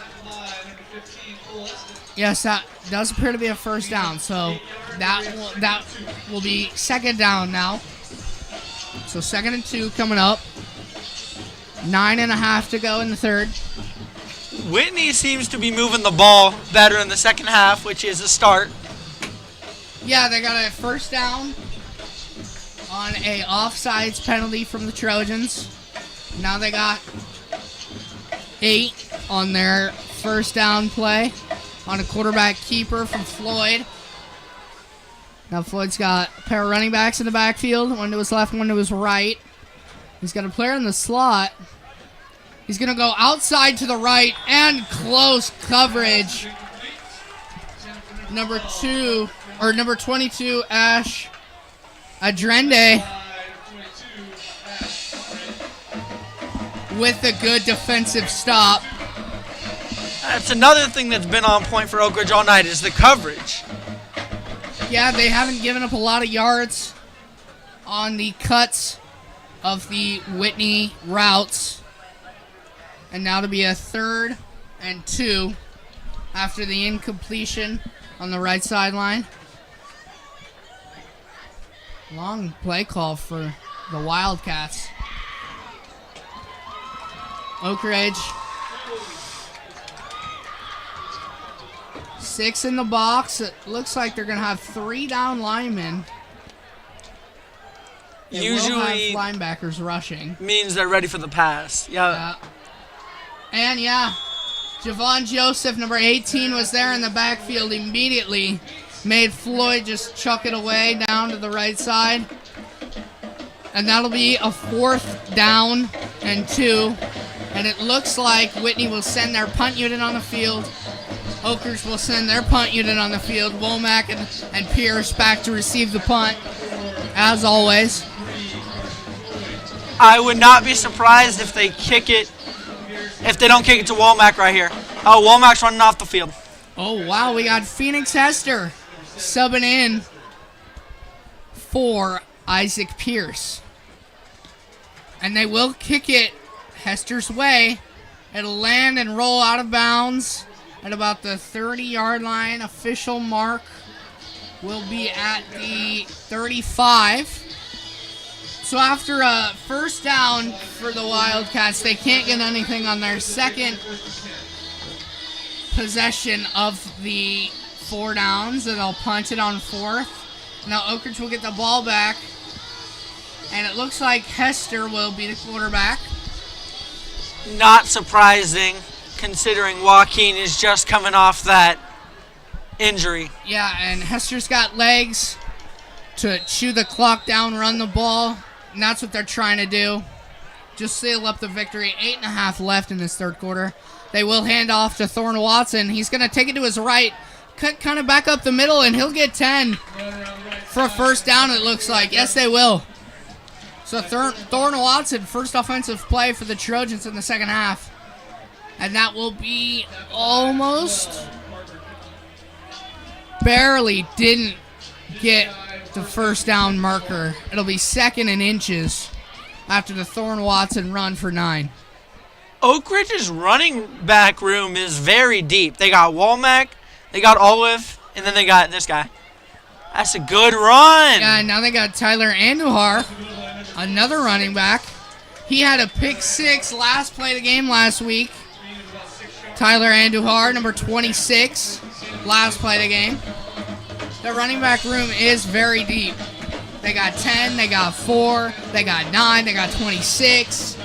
yes, that does appear to be a first down. So that will be 2nd down now. So 2nd and 2 coming up. 9.5 to go in the 3rd. Whitney seems to be moving the ball better in the second half, which is a start. Yeah, they got a first down on a offsides penalty from the Trojans. Now they got 8 on their first down play on a quarterback keeper from Floyd. Now Floyd's got a pair of running backs in the backfield, one to his left, one to his right. He's got a player in the slot. He's going to go outside to the right and close coverage. Number 22, Ash Adrende with a good defensive stop. That's another thing that's been on point for Oak Ridge all night is the coverage. Yeah, they haven't given up a lot of yards on the cuts of the Whitney routes. And now to be a 3rd and 2 after the incompletion on the right sideline. Long play call for the Wildcats. Oak Ridge. 6 in the box. It looks like they're going to have 3 down linemen. They Usually will have linebackers rushing. Means they're ready for the pass. Yeah. And yeah, Javon Joseph, number 18, was there in the backfield immediately. Made Floyd just chuck it away down to the right side. And that'll be a 4th down and 2 And it looks like Whitney will send their punt unit on the field. Oakers will send their punt unit on the field. Womack and Pierce back to receive the punt, as always. I would not be surprised if they don't kick it to Womack right here. Oh, Womack's running off the field. Oh, wow, we got Phoenix Hester subbing in for Isaac Pierce. And they will kick it Hester's way. It'll land and roll out of bounds at about the 30-yard line. Official mark will be at the 35. So after a first down for the Wildcats, they can't get anything on their second possession of the 4 downs, and they'll punt it on fourth. Now Oak Ridge will get the ball back, and it looks like Hester will be the quarterback. Not surprising, considering Joaquin is just coming off that injury. Yeah, and Hester's got legs to chew the clock down, run the ball, and that's what they're trying to do. Just seal up the victory. 8.5 left in this third quarter. They will hand off to Thorne Watson. He's going to take it to his right, cut kind of back up the middle, and he'll get 10 for a first down, it looks like. Yes, they will. So Thorne Watson, first offensive play for the Trojans in the second half. And that will be almost, barely didn't get the first down marker. It'll be second and inches after the Thorne Watson run for 9. Oak Ridge's running back room is very deep. They got Womack, they got Olive, and then they got this guy. That's a good run. Yeah, now they got Tyler Andujar, another running back. He had a pick 6 last play of the game last week. Tyler Andujar, number 26, last play of the game. The running back room is very deep. They got 10, they got 4, they got 9, they got 26.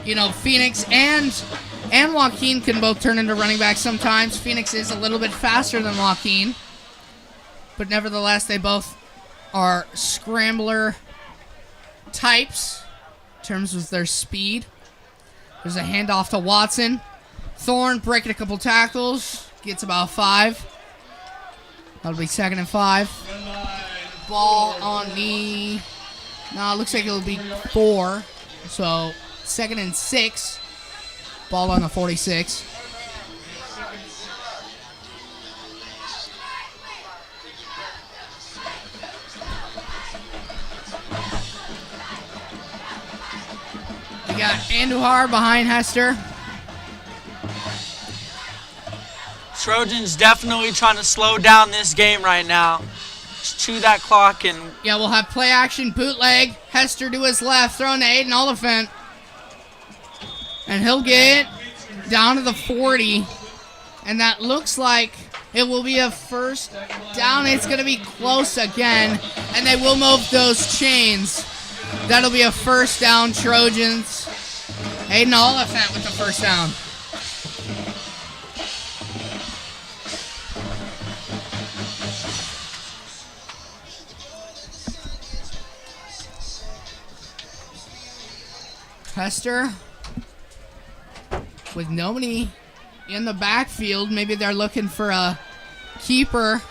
You know, Phoenix and Joaquin can both turn into running backs sometimes. Phoenix is a little bit faster than Joaquin, but nevertheless, they both are scrambler types in terms of their speed. There's a handoff to Watson. Thorne breaking a couple tackles, gets about 5. That'll be second and 5. Ball on the, no, it looks like it'll be 4. So second and 6. Ball on the 46. We got Andujar behind Hester. Trojans definitely trying to slow down this game right now. Just chew that clock and... Yeah, we'll have play action, bootleg. Hester to his left, throwing to Aiden Oliphant. And he'll get down to the 40. And that looks like it will be a first down. It's going to be close again. And they will move those chains. That'll be a first down, Trojans. Aiden Oliphant with the first down. Hester with nobody in the backfield. Maybe they're looking for a keeper.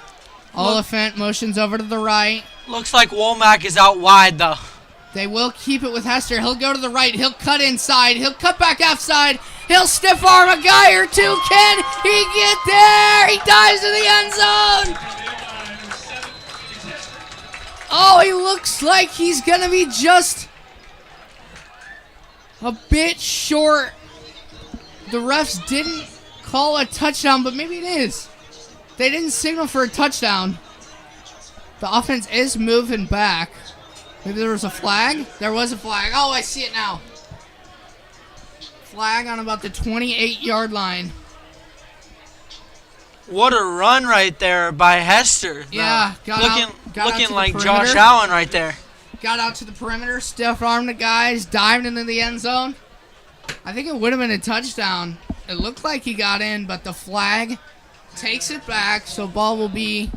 Oliphant motions over to the right. Looks like Womack is out wide, though. They will keep it with Hester. He'll go to the right. He'll cut inside. He'll cut back outside. He'll stiff arm a guy or two. Can he get there? He dives in the end zone. Oh, he looks like he's going to be just a bit short. The refs didn't call a touchdown, but maybe it is. They didn't signal for a touchdown. The offense is moving back. Maybe there was a flag? There was a flag. Oh, I see it now. Flag on about the 28-yard line. What a run right there by Hester. Yeah, looking like Josh Allen right there. Got out to the perimeter, stiff-armed the guys, dived into the end zone. I think it would have been a touchdown. It looked like he got in, but the flag takes it back, so ball will be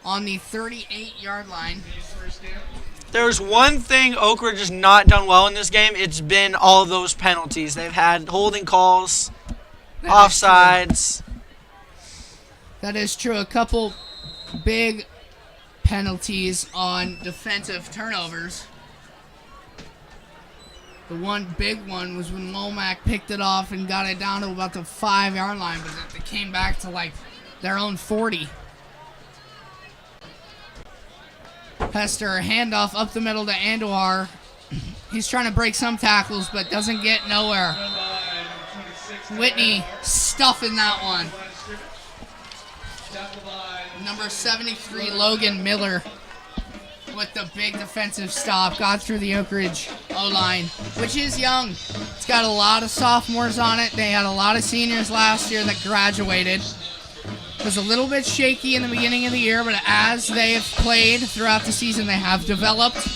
on the 38-yard line. there's one thing Oak Ridge has not done well in this game. It's been all those penalties. They've had holding calls, offsides. That is true. A couple big penalties on defensive turnovers. The one big one was when Lomac picked it off and got it down to about the 5-yard line, but it came back to like their own 40. Hester, handoff up the middle to Andujar. He's trying to break some tackles, but doesn't get nowhere. Whitney stuffing that one. Number 73, Logan Miller, with the big defensive stop. Got through the Oak Ridge O-line, which is young. It's got a lot of sophomores on it. They had a lot of seniors last year that graduated. It was a little bit shaky in the beginning of the year, but as they have played throughout the season, they have developed.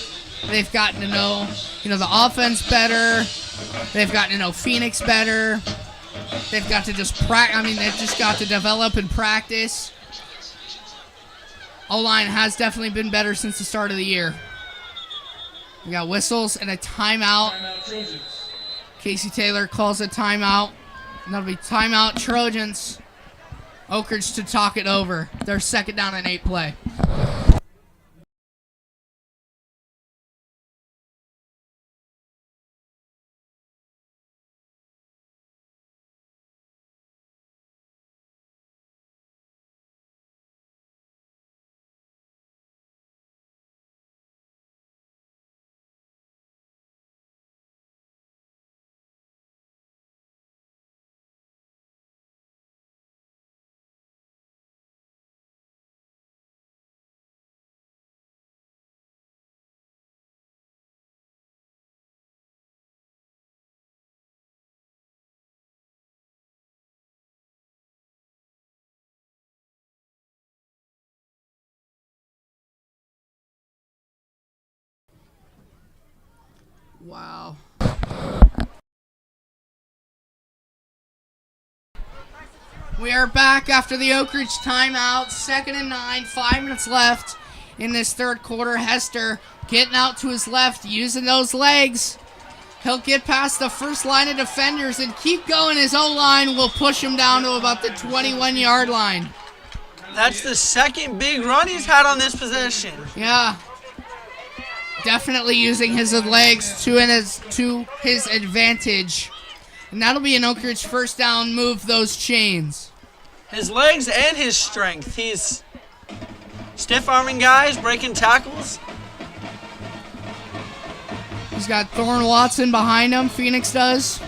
They've gotten to know, the offense better. They've gotten to know Phoenix better. They've got to just they've just got to develop and practice. O-line has definitely been better since the start of the year. We got whistles and a timeout. Casey Taylor calls a timeout. And that'll be timeout Trojans. Oak Ridge to talk it over. They're second down and 8 play. Wow. We are back after the Oak Ridge timeout. 2nd and 9, 5 minutes left in this third quarter. Hester getting out to his left, using those legs. He'll get past the first line of defenders and keep going. His O-line will push him down to about the 21-yard line. That's the second big run he's had on this possession. Yeah. Definitely using his legs to his advantage. And that'll be an Oak Ridge first down. Move those chains. His legs and his strength. He's stiff-arming guys, breaking tackles. He's got Thorne Watson behind him. Phoenix does.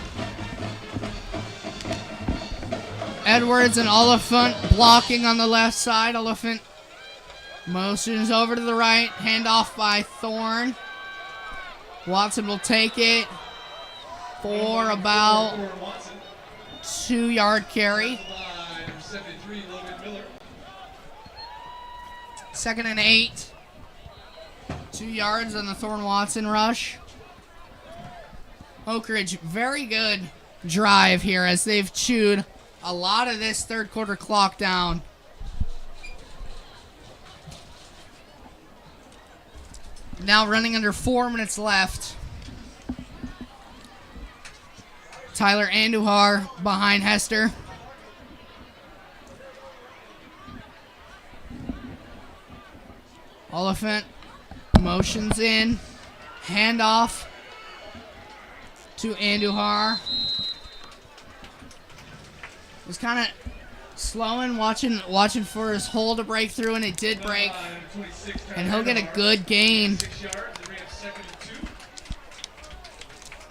Edwards and Oliphant blocking on the left side. Oliphant motions over to the right. Handoff by Thorne. Watson will take it for about 2-yard carry. 2nd and 8. 2 yards on the Thorne Watson rush. Oak Ridge, very good drive here as they've chewed a lot of this third quarter clock down. Now running under 4 minutes left. Tyler Andujar behind Hester. Oliphant motions in. Handoff to Andujar. Was kind of slowing, watching for his hole to break through, and it did break. And he'll get a good gain.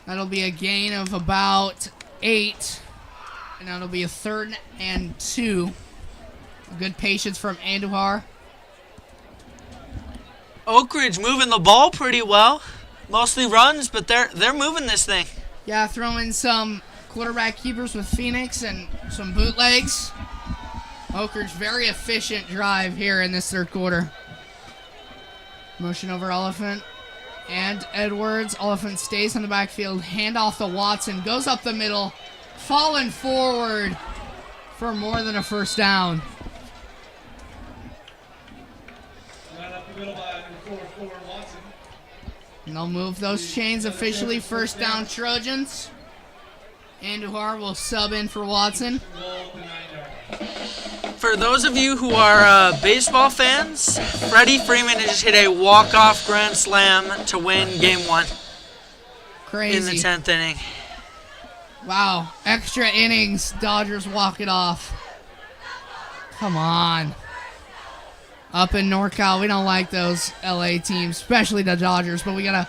That'll be a gain of about 8. And that'll be a 3rd and 2. Good patience from Andujar. Oak Ridge moving the ball pretty well. Mostly runs, but they're moving this thing. Yeah, throwing some quarterback keepers with Phoenix and some bootlegs. Oak Ridge, very efficient drive here in this third quarter. Motion over Oliphant and Edwards. Oliphant stays on the backfield. Handoff to Watson. Goes up the middle. Falling forward for more than a first down. Right up the middle by number 4, Watson. And they'll move those chains officially. First down, Trojans. Andujar will sub in for Watson. For those of you who are baseball fans, Freddie Freeman just hit a walk-off grand slam to win Game 1 Crazy. in the 10th inning. Wow. Extra innings. Dodgers walk it off. Come on. Up in NorCal, we don't like those LA teams, especially the Dodgers, but we got to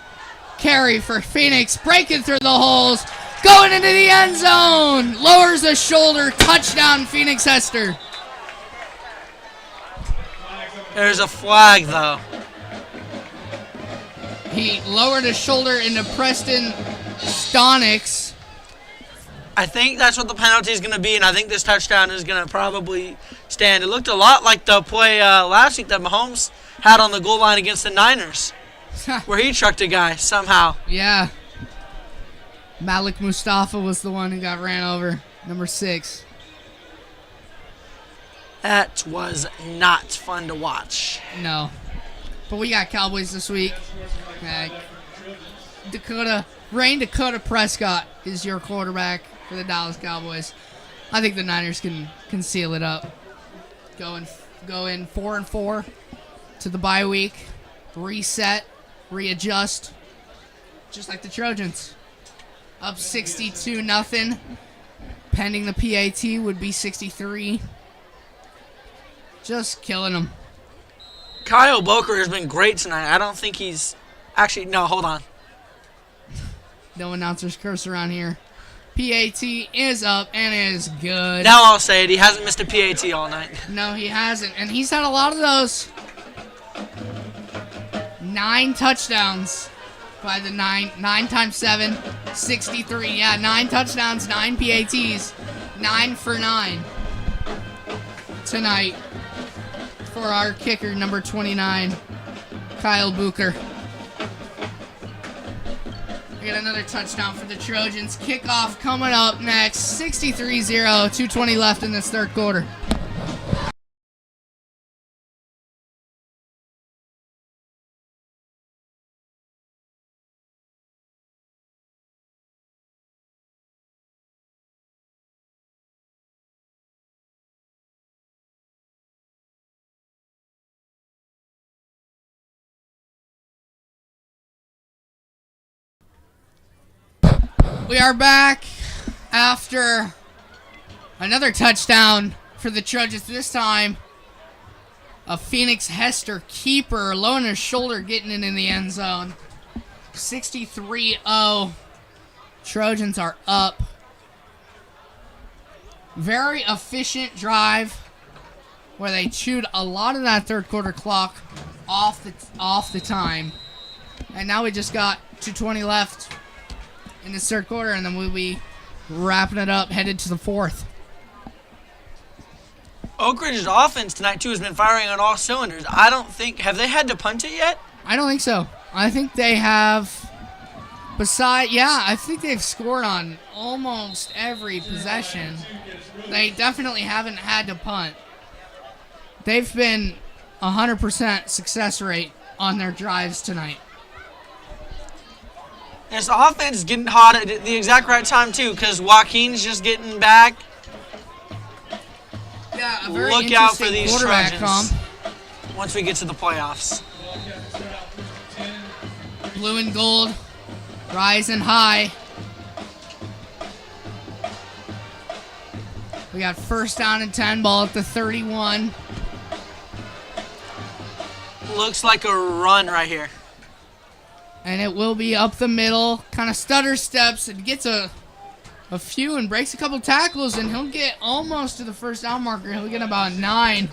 carry for Phoenix, breaking through the holes, going into the end zone, lowers the shoulder, touchdown Phoenix Hester. There's a flag, though. He lowered his shoulder into Preston Stonix. I think that's what the penalty is going to be, and I think this touchdown is going to probably stand. It looked a lot like the play last week that Mahomes had on the goal line against the Niners, where he trucked a guy somehow. Yeah. Malik Mustafa was the one who got ran over, number 6. That was not fun to watch. No. But we got Cowboys this week. Dakota Prescott is your quarterback for the Dallas Cowboys. I think the Niners can seal it up. Go in 4-4 to the bye week. Reset, readjust. Just like the Trojans. Up 62-0. Pending the PAT would be 63. Just killing them. Kyle Boker has been great tonight. I don't think he's... Actually, no, hold on. No announcer's curse around here. PAT is up and is good. Now I'll say it. He hasn't missed a PAT all night. No, he hasn't. And he's had a lot of those. 9 touchdowns by the 9 times 7, 63. Yeah, 9 touchdowns, 9 PATs. 9 for 9 tonight for our kicker, number 29, Kyle Booker. We got another touchdown for the Trojans. Kickoff coming up next. 63-0, 2:20 left in this third quarter. We are back after another touchdown for the Trojans. This time, a Phoenix Hester keeper, low on his shoulder, getting it in the end zone. 63-0. Trojans are up. Very efficient drive where they chewed a lot of that third quarter clock off the time. And now we just got 2:20 left in this third quarter, and then we'll be wrapping it up, headed to the fourth. Oak Ridge's offense tonight, too, has been firing on all cylinders. I don't think... Have they had to punt it yet? I don't think so. I think they have... I think they've scored on almost every possession. They definitely haven't had to punt. They've been 100% success rate on their drives tonight. This offense is getting hot at the exact right time, too, because Joaquin's just getting back. Yeah, a very Look out for interesting these quarterback Trojans comp. once we get to the playoffs. Blue and gold, rising high. We got first down and 10, ball at the 31. Looks like a run right here. And it will be up the middle, kind of stutter steps and gets a few and breaks a couple tackles, and he'll get almost to the first down marker. He'll get about 9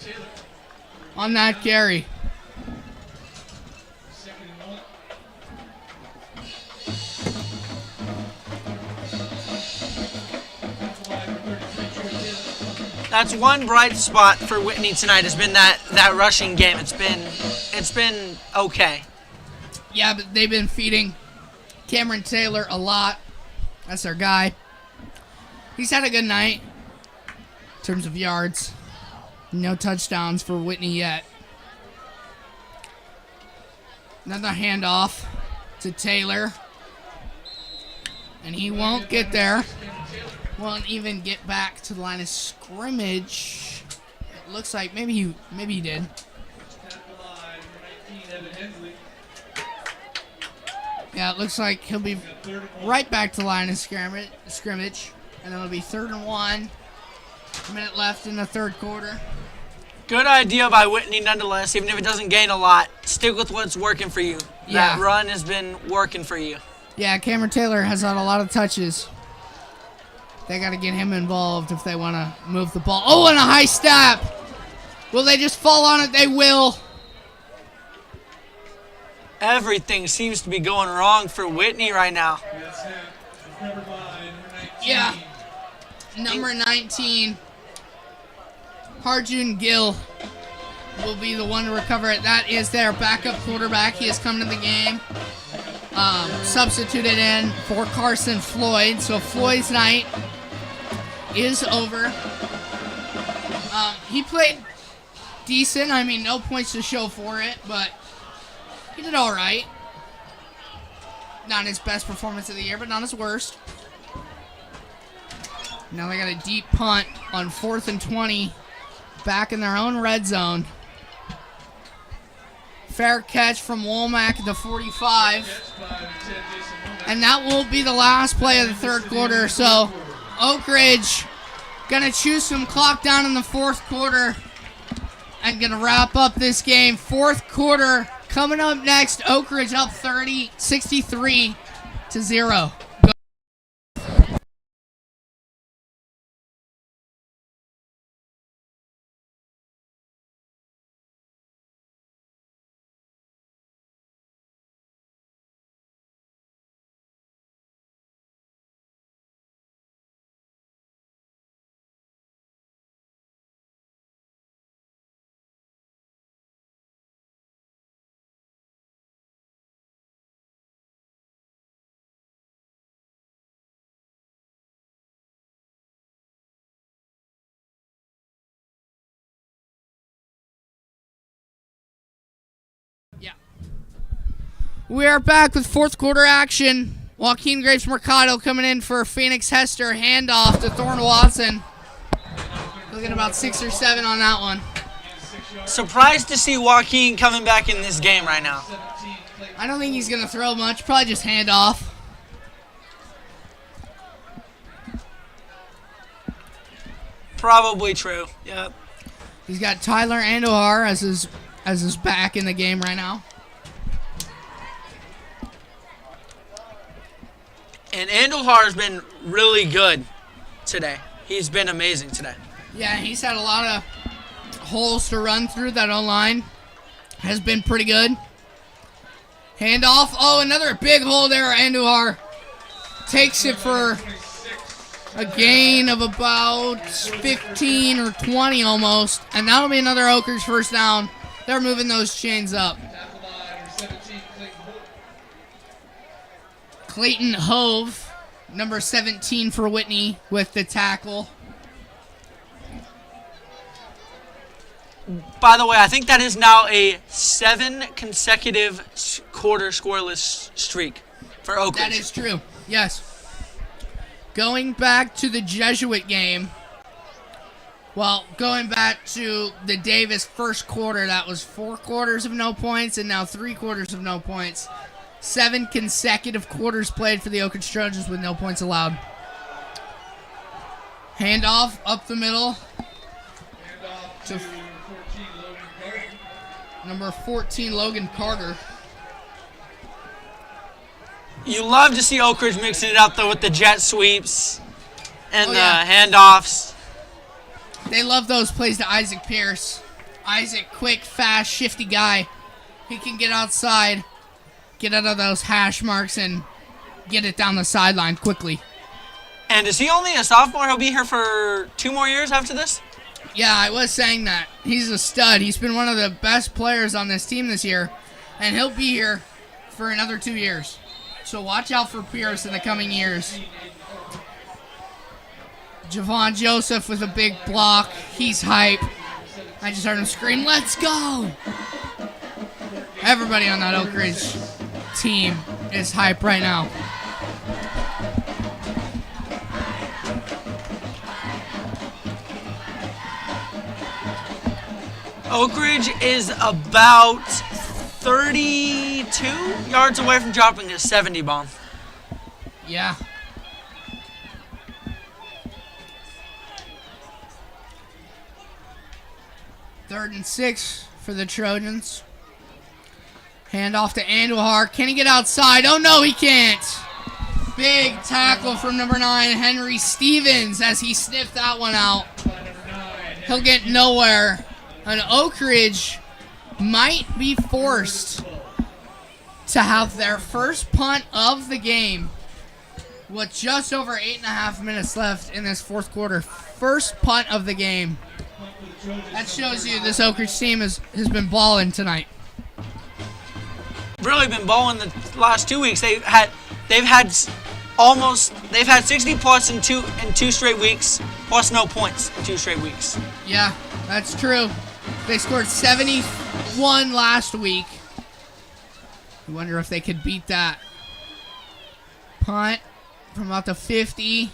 on that carry. That's one bright spot for Whitney tonight has been that rushing game. It's been okay. Yeah, but they've been feeding Cameron Taylor a lot. That's our guy. He's had a good night in terms of yards. No touchdowns for Whitney yet. Another handoff. to Taylor. And he won't get there. Won't even get back to the line of scrimmage. It looks like maybe he did. Yeah, it looks like he'll be right back to the line of scrimmage. And then it'll be 3rd and 1. A minute left in the third quarter. Good idea by Whitney nonetheless, even if it doesn't gain a lot. Stick with what's working for you. Yeah. That run has been working for you. Yeah, Cameron Taylor has had a lot of touches. They got to get him involved if they want to move the ball. Oh, and a high step. Will they just fall on it? They will. Everything seems to be going wrong for Whitney right now. Yeah. Number 19. Harjun Gill will be the one to recover it. That is their backup quarterback. He has come to the game. Substituted in for Carson Floyd. So Floyd's night is over. He played decent. I mean, no points to show for it, but he did all right. Not his best performance of the year, but not his worst. Now they got a deep punt on 4th and 20. Back in their own red zone. Fair catch from Womack at the 45. And that will be the last play of the third quarter. So Oak Ridge going to choose some clock down in the fourth quarter and going to wrap up this game. Fourth quarter coming up next. Oak Ridge up 63-0. Yeah. We are back with fourth quarter action. Joaquin Graves Mercado coming in for Phoenix Hester. Handoff to Thorne Watson. Looking about 6 or 7 on that one. Surprised to see Joaquin coming back in this game right now. I don't think he's going to throw much. Probably just handoff. Probably true. Yep. He's got Tyler Andujar as his back in the game right now. And Andujar has been really good today. He's been amazing today. Yeah, he's had a lot of holes to run through. That O-line has been pretty good. Handoff. Oh, another big hole there. Andujar takes it for a gain of about 15 or 20 almost. And that'll be another Oakers first down. They're moving those chains up. Clayton Hove, number 17 for Whitney with the tackle. By the way, I think that is now a 7 consecutive quarter scoreless streak for Oak Ridge. That is true, yes. Going back to the Jesuit game, well, going back to the Davis first quarter, that was 4 quarters of no points and now 3 quarters of no points. 7 consecutive quarters played for the Oak Ridge Trojans with no points allowed. Handoff up the middle to number 14, Logan Carter. You love to see Oak Ridge mixing it up, though, with the jet sweeps and the yeah. handoffs. They love those plays to Isaac Pierce. Isaac, quick, fast, shifty guy. He can get outside, get out of those hash marks, and get it down the sideline quickly. And is he only a sophomore? He'll be here for 2 more years after this? Yeah, I was saying that. He's a stud. He's been one of the best players on this team this year, and he'll be here for another 2 years. So watch out for Pierce in the coming years. Javon Joseph with a big block. He's hype. I just heard him scream, "Let's go!" Everybody on that Oak Ridge team is hype right now. Oak Ridge is about 32 yards away from dropping a 70 bomb. Yeah. Third and 6 for the Trojans. Hand off to Andujar. Can he get outside? Oh, no, he can't. Big tackle from number 9, Henry Stevens, as he sniffed that one out. He'll get nowhere. And Oak Ridge might be forced to have their first punt of the game with just over 8.5 minutes left in this fourth quarter. First punt of the game. That shows you this Oak Ridge team has been balling tonight. Really been balling the last 2 weeks. They've had 60 plus in two straight weeks, plus no points in 2 straight weeks. Yeah, that's true. They scored 71 last week. I wonder if they could beat that. Punt from about the 50.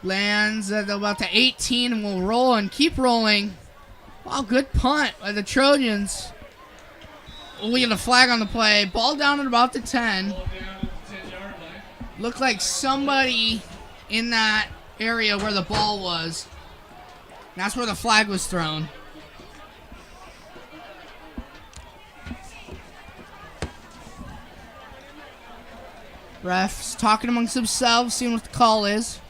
Lands at about the 18 and will roll and keep rolling. Wow, good punt by the Trojans. We get a flag on the play. Ball down at about the 10. Looked like somebody in that area where the ball was. That's where the flag was thrown. Refs talking amongst themselves, seeing what the call is.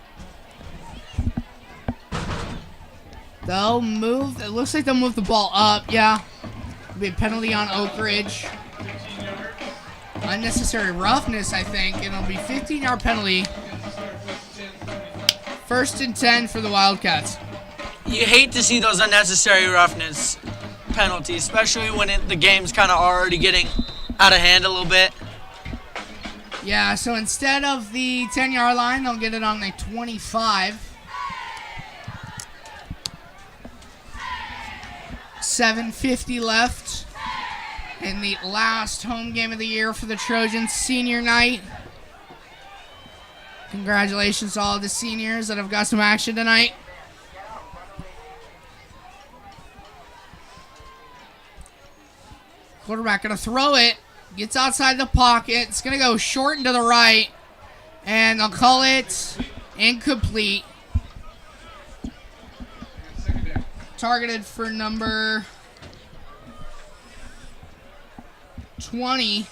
They'll move. It looks like they'll move the ball up. Yeah. It'll be a penalty on Oak Ridge. Unnecessary roughness, I think. And it'll be 15-yard penalty. First and 10 for the Wildcats. You hate to see those unnecessary roughness penalties, especially when the game's kind of already getting out of hand a little bit. Yeah, so instead of the 10-yard line, they'll get it on the 25. 7:50 left in the last home game of the year for the Trojans, senior night. Congratulations to all the seniors that have got some action tonight. Quarterback going to throw it. Gets outside the pocket. It's going to go short and to the right. And they'll call it incomplete. Targeted for number 20,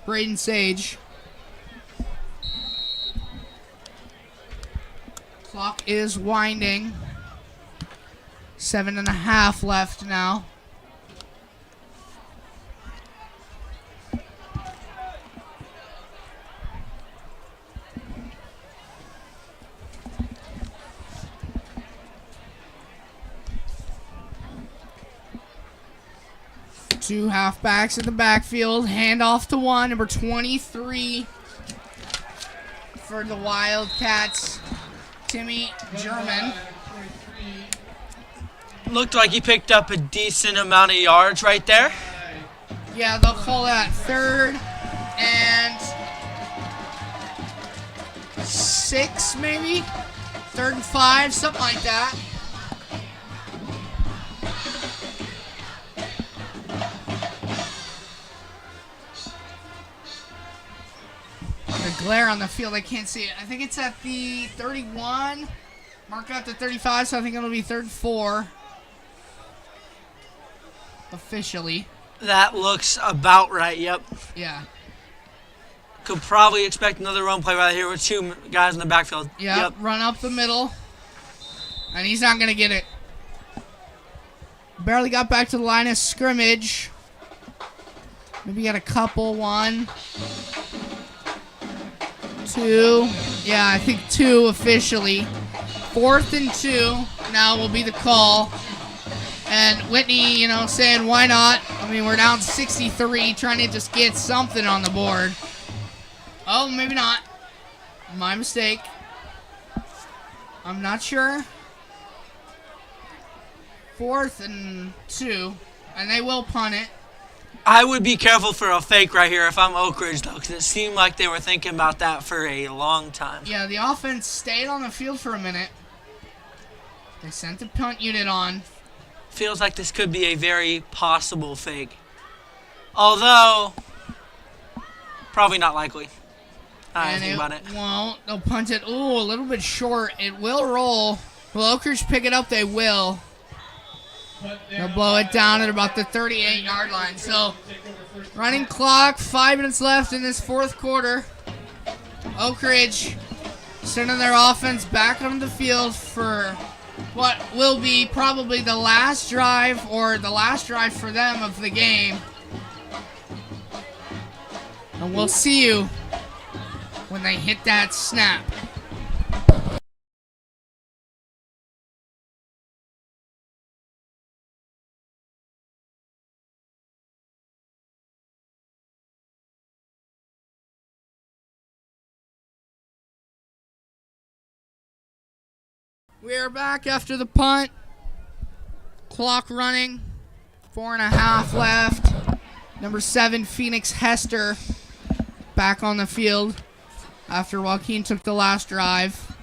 Braden Sage. Clock is winding. 7.5 left now. Two halfbacks in the backfield. Handoff to one, number 23 for the Wildcats, Timmy German. Looked like he picked up a decent amount of yards right there. Yeah, they'll call that 3rd and 6 maybe? 3rd and 5, something like that. The glare on the field, I can't see it. I think it's at the 31. Mark out the 35, so I think it'll be 3rd and 4. Officially. That looks about right, yep. Yeah. Could probably expect another run play right here with 2 guys in the backfield. Yep. Run up the middle. And he's not going to get it. Barely got back to the line of scrimmage. Maybe got a couple. 1, 2. Yeah, I think 2 officially. 4th and 2 now will be the call. And Whitney, saying why not? I mean, we're down 63, trying to just get something on the board. Oh, maybe not. My mistake. I'm not sure. 4th and 2. And they will punt it. I would be careful for a fake right here if I'm Oak Ridge, though, because it seemed like they were thinking about that for a long time. Yeah, the offense stayed on the field for a minute. They sent the punt unit on. Feels like this could be a very possible fake. Although, probably not likely. I And think it about it. won't. They'll punt it. Ooh, a little bit short. It will roll. Will Oak Ridge pick it up? They will. They'll blow it down at about the 38-yard line. So, running clock, 5 minutes left in this fourth quarter. Oak Ridge sending their offense back on the field for what will be probably the last drive, or the last drive for them of the game. And we'll see you when they hit that snap. We are back after the punt. Clock running. 4.5 left. Number 7, Phoenix Hester, back on the field after Joaquin took the last drive.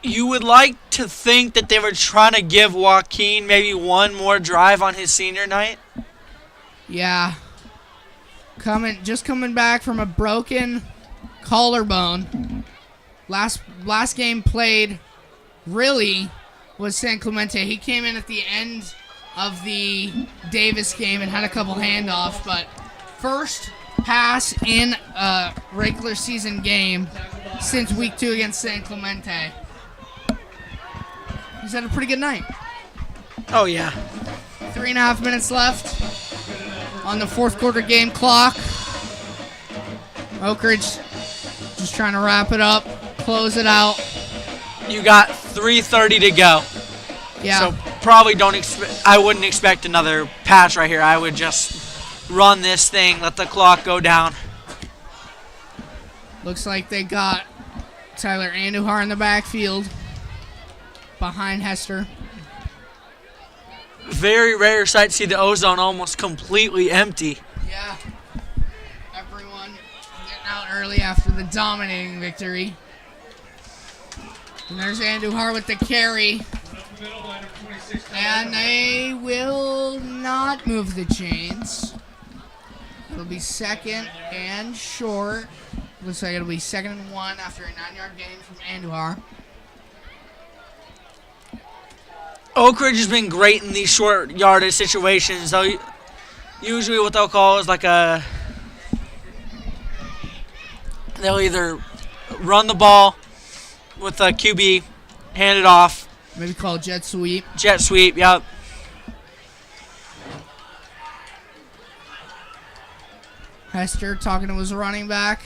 You would like to think that they were trying to give Joaquin maybe one more drive on his senior night. Yeah. Just coming back from a broken collarbone. Last game played really was San Clemente. He came in at the end of the Davis game and had a couple handoffs, but first pass in a regular season game since week 2 against San Clemente. He's had a pretty good night. Oh, yeah. 3.5 minutes left on the fourth quarter game clock. Oak Ridge just trying to wrap it up, close it out. You got 3:30 to go. Yeah. So probably I wouldn't expect another pass right here. I would just run this thing, let the clock go down. Looks like they got Tyler Andujar in the backfield behind Hester. Very rare sight to see the ozone almost completely empty. Yeah. Everyone getting out early after the dominating victory. And there's Andujar with the carry. And they will not move the chains. It'll be second and short. Looks like it'll be 2nd and 1 after a 9-yard gain from Andujar. Oak Ridge has been great in these short yardage situations. So usually what they'll call is like they'll either run the ball with a QB, hand it off. Maybe call it jet sweep. Jet sweep, yep. Hester talking to his running back.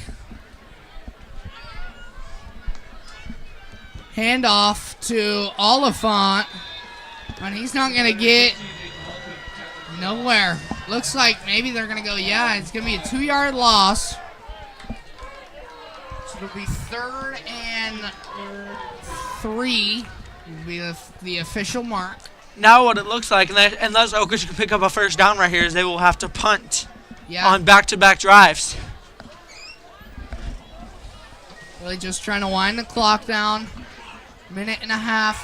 Hand off to Oliphant. And he's not going to get nowhere. Looks like maybe they're going to go, yeah, it's going to be a 2-yard loss. So it'll be 3rd and 3. Will be the official mark. Now what it looks like, unless Oak Ridge can pick up a first down right here, is they will have to punt on back-to-back drives. Really just trying to wind the clock down. 1.5 minutes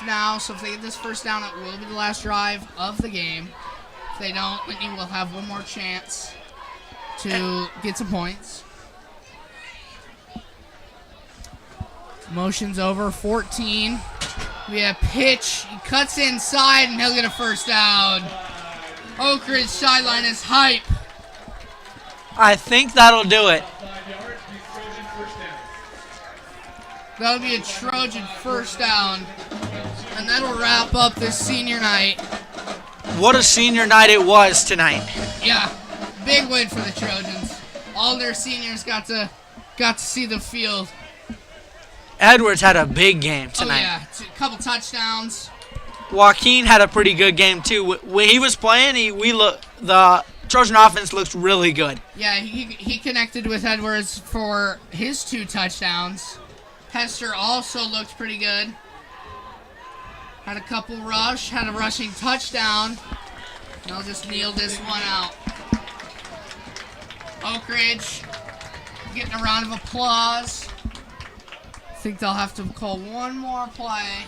now, so if they get this first down, it will be the last drive of the game. If they don't, Whitney will have one more chance to get some points. Motion's over, 14. We have pitch. He cuts inside, and he'll get a first down. Oak Ridge sideline is hype. I think that'll do it. That'll be a Trojan first down. And that'll wrap up this senior night. What a senior night it was tonight. Yeah, big win for the Trojans. All their seniors got to see the field. Edwards had a big game tonight. Oh, yeah, a couple touchdowns. Joaquin had a pretty good game, too. When he was playing, the Trojan offense looked really good. Yeah, he connected with Edwards for his 2 touchdowns. Hester also looked pretty good. Had a couple had a rushing touchdown. They'll just kneel this one out. Oak Ridge getting a round of applause. I think they'll have to call one more play.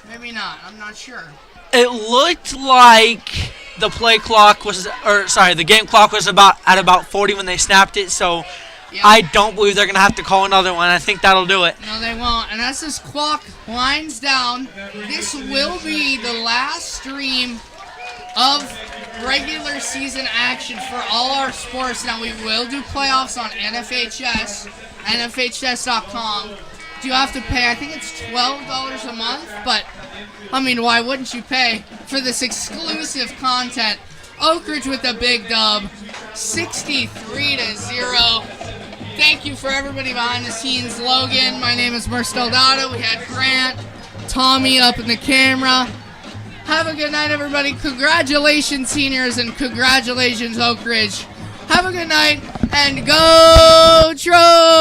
Maybe not. I'm not sure. It looked like the the game clock was at about 40 when they snapped it, so Yep. I don't believe they're going to have to call another one. I think that'll do it. No, they won't. And as this clock winds down, this will be the last stream of regular season action for all our sports. Now, we will do playoffs on NFHS, NFHS.com. Do you have to pay? I think it's $12 a month, but, I mean, why wouldn't you pay for this exclusive content? Oak Ridge with the big dub, 63-0. Thank you for everybody behind the scenes. Logan, my name is Merce Delgado. We had Grant, Tommy up in the camera. Have a good night, everybody. Congratulations, seniors, and congratulations, Oak Ridge. Have a good night, and go Trojans!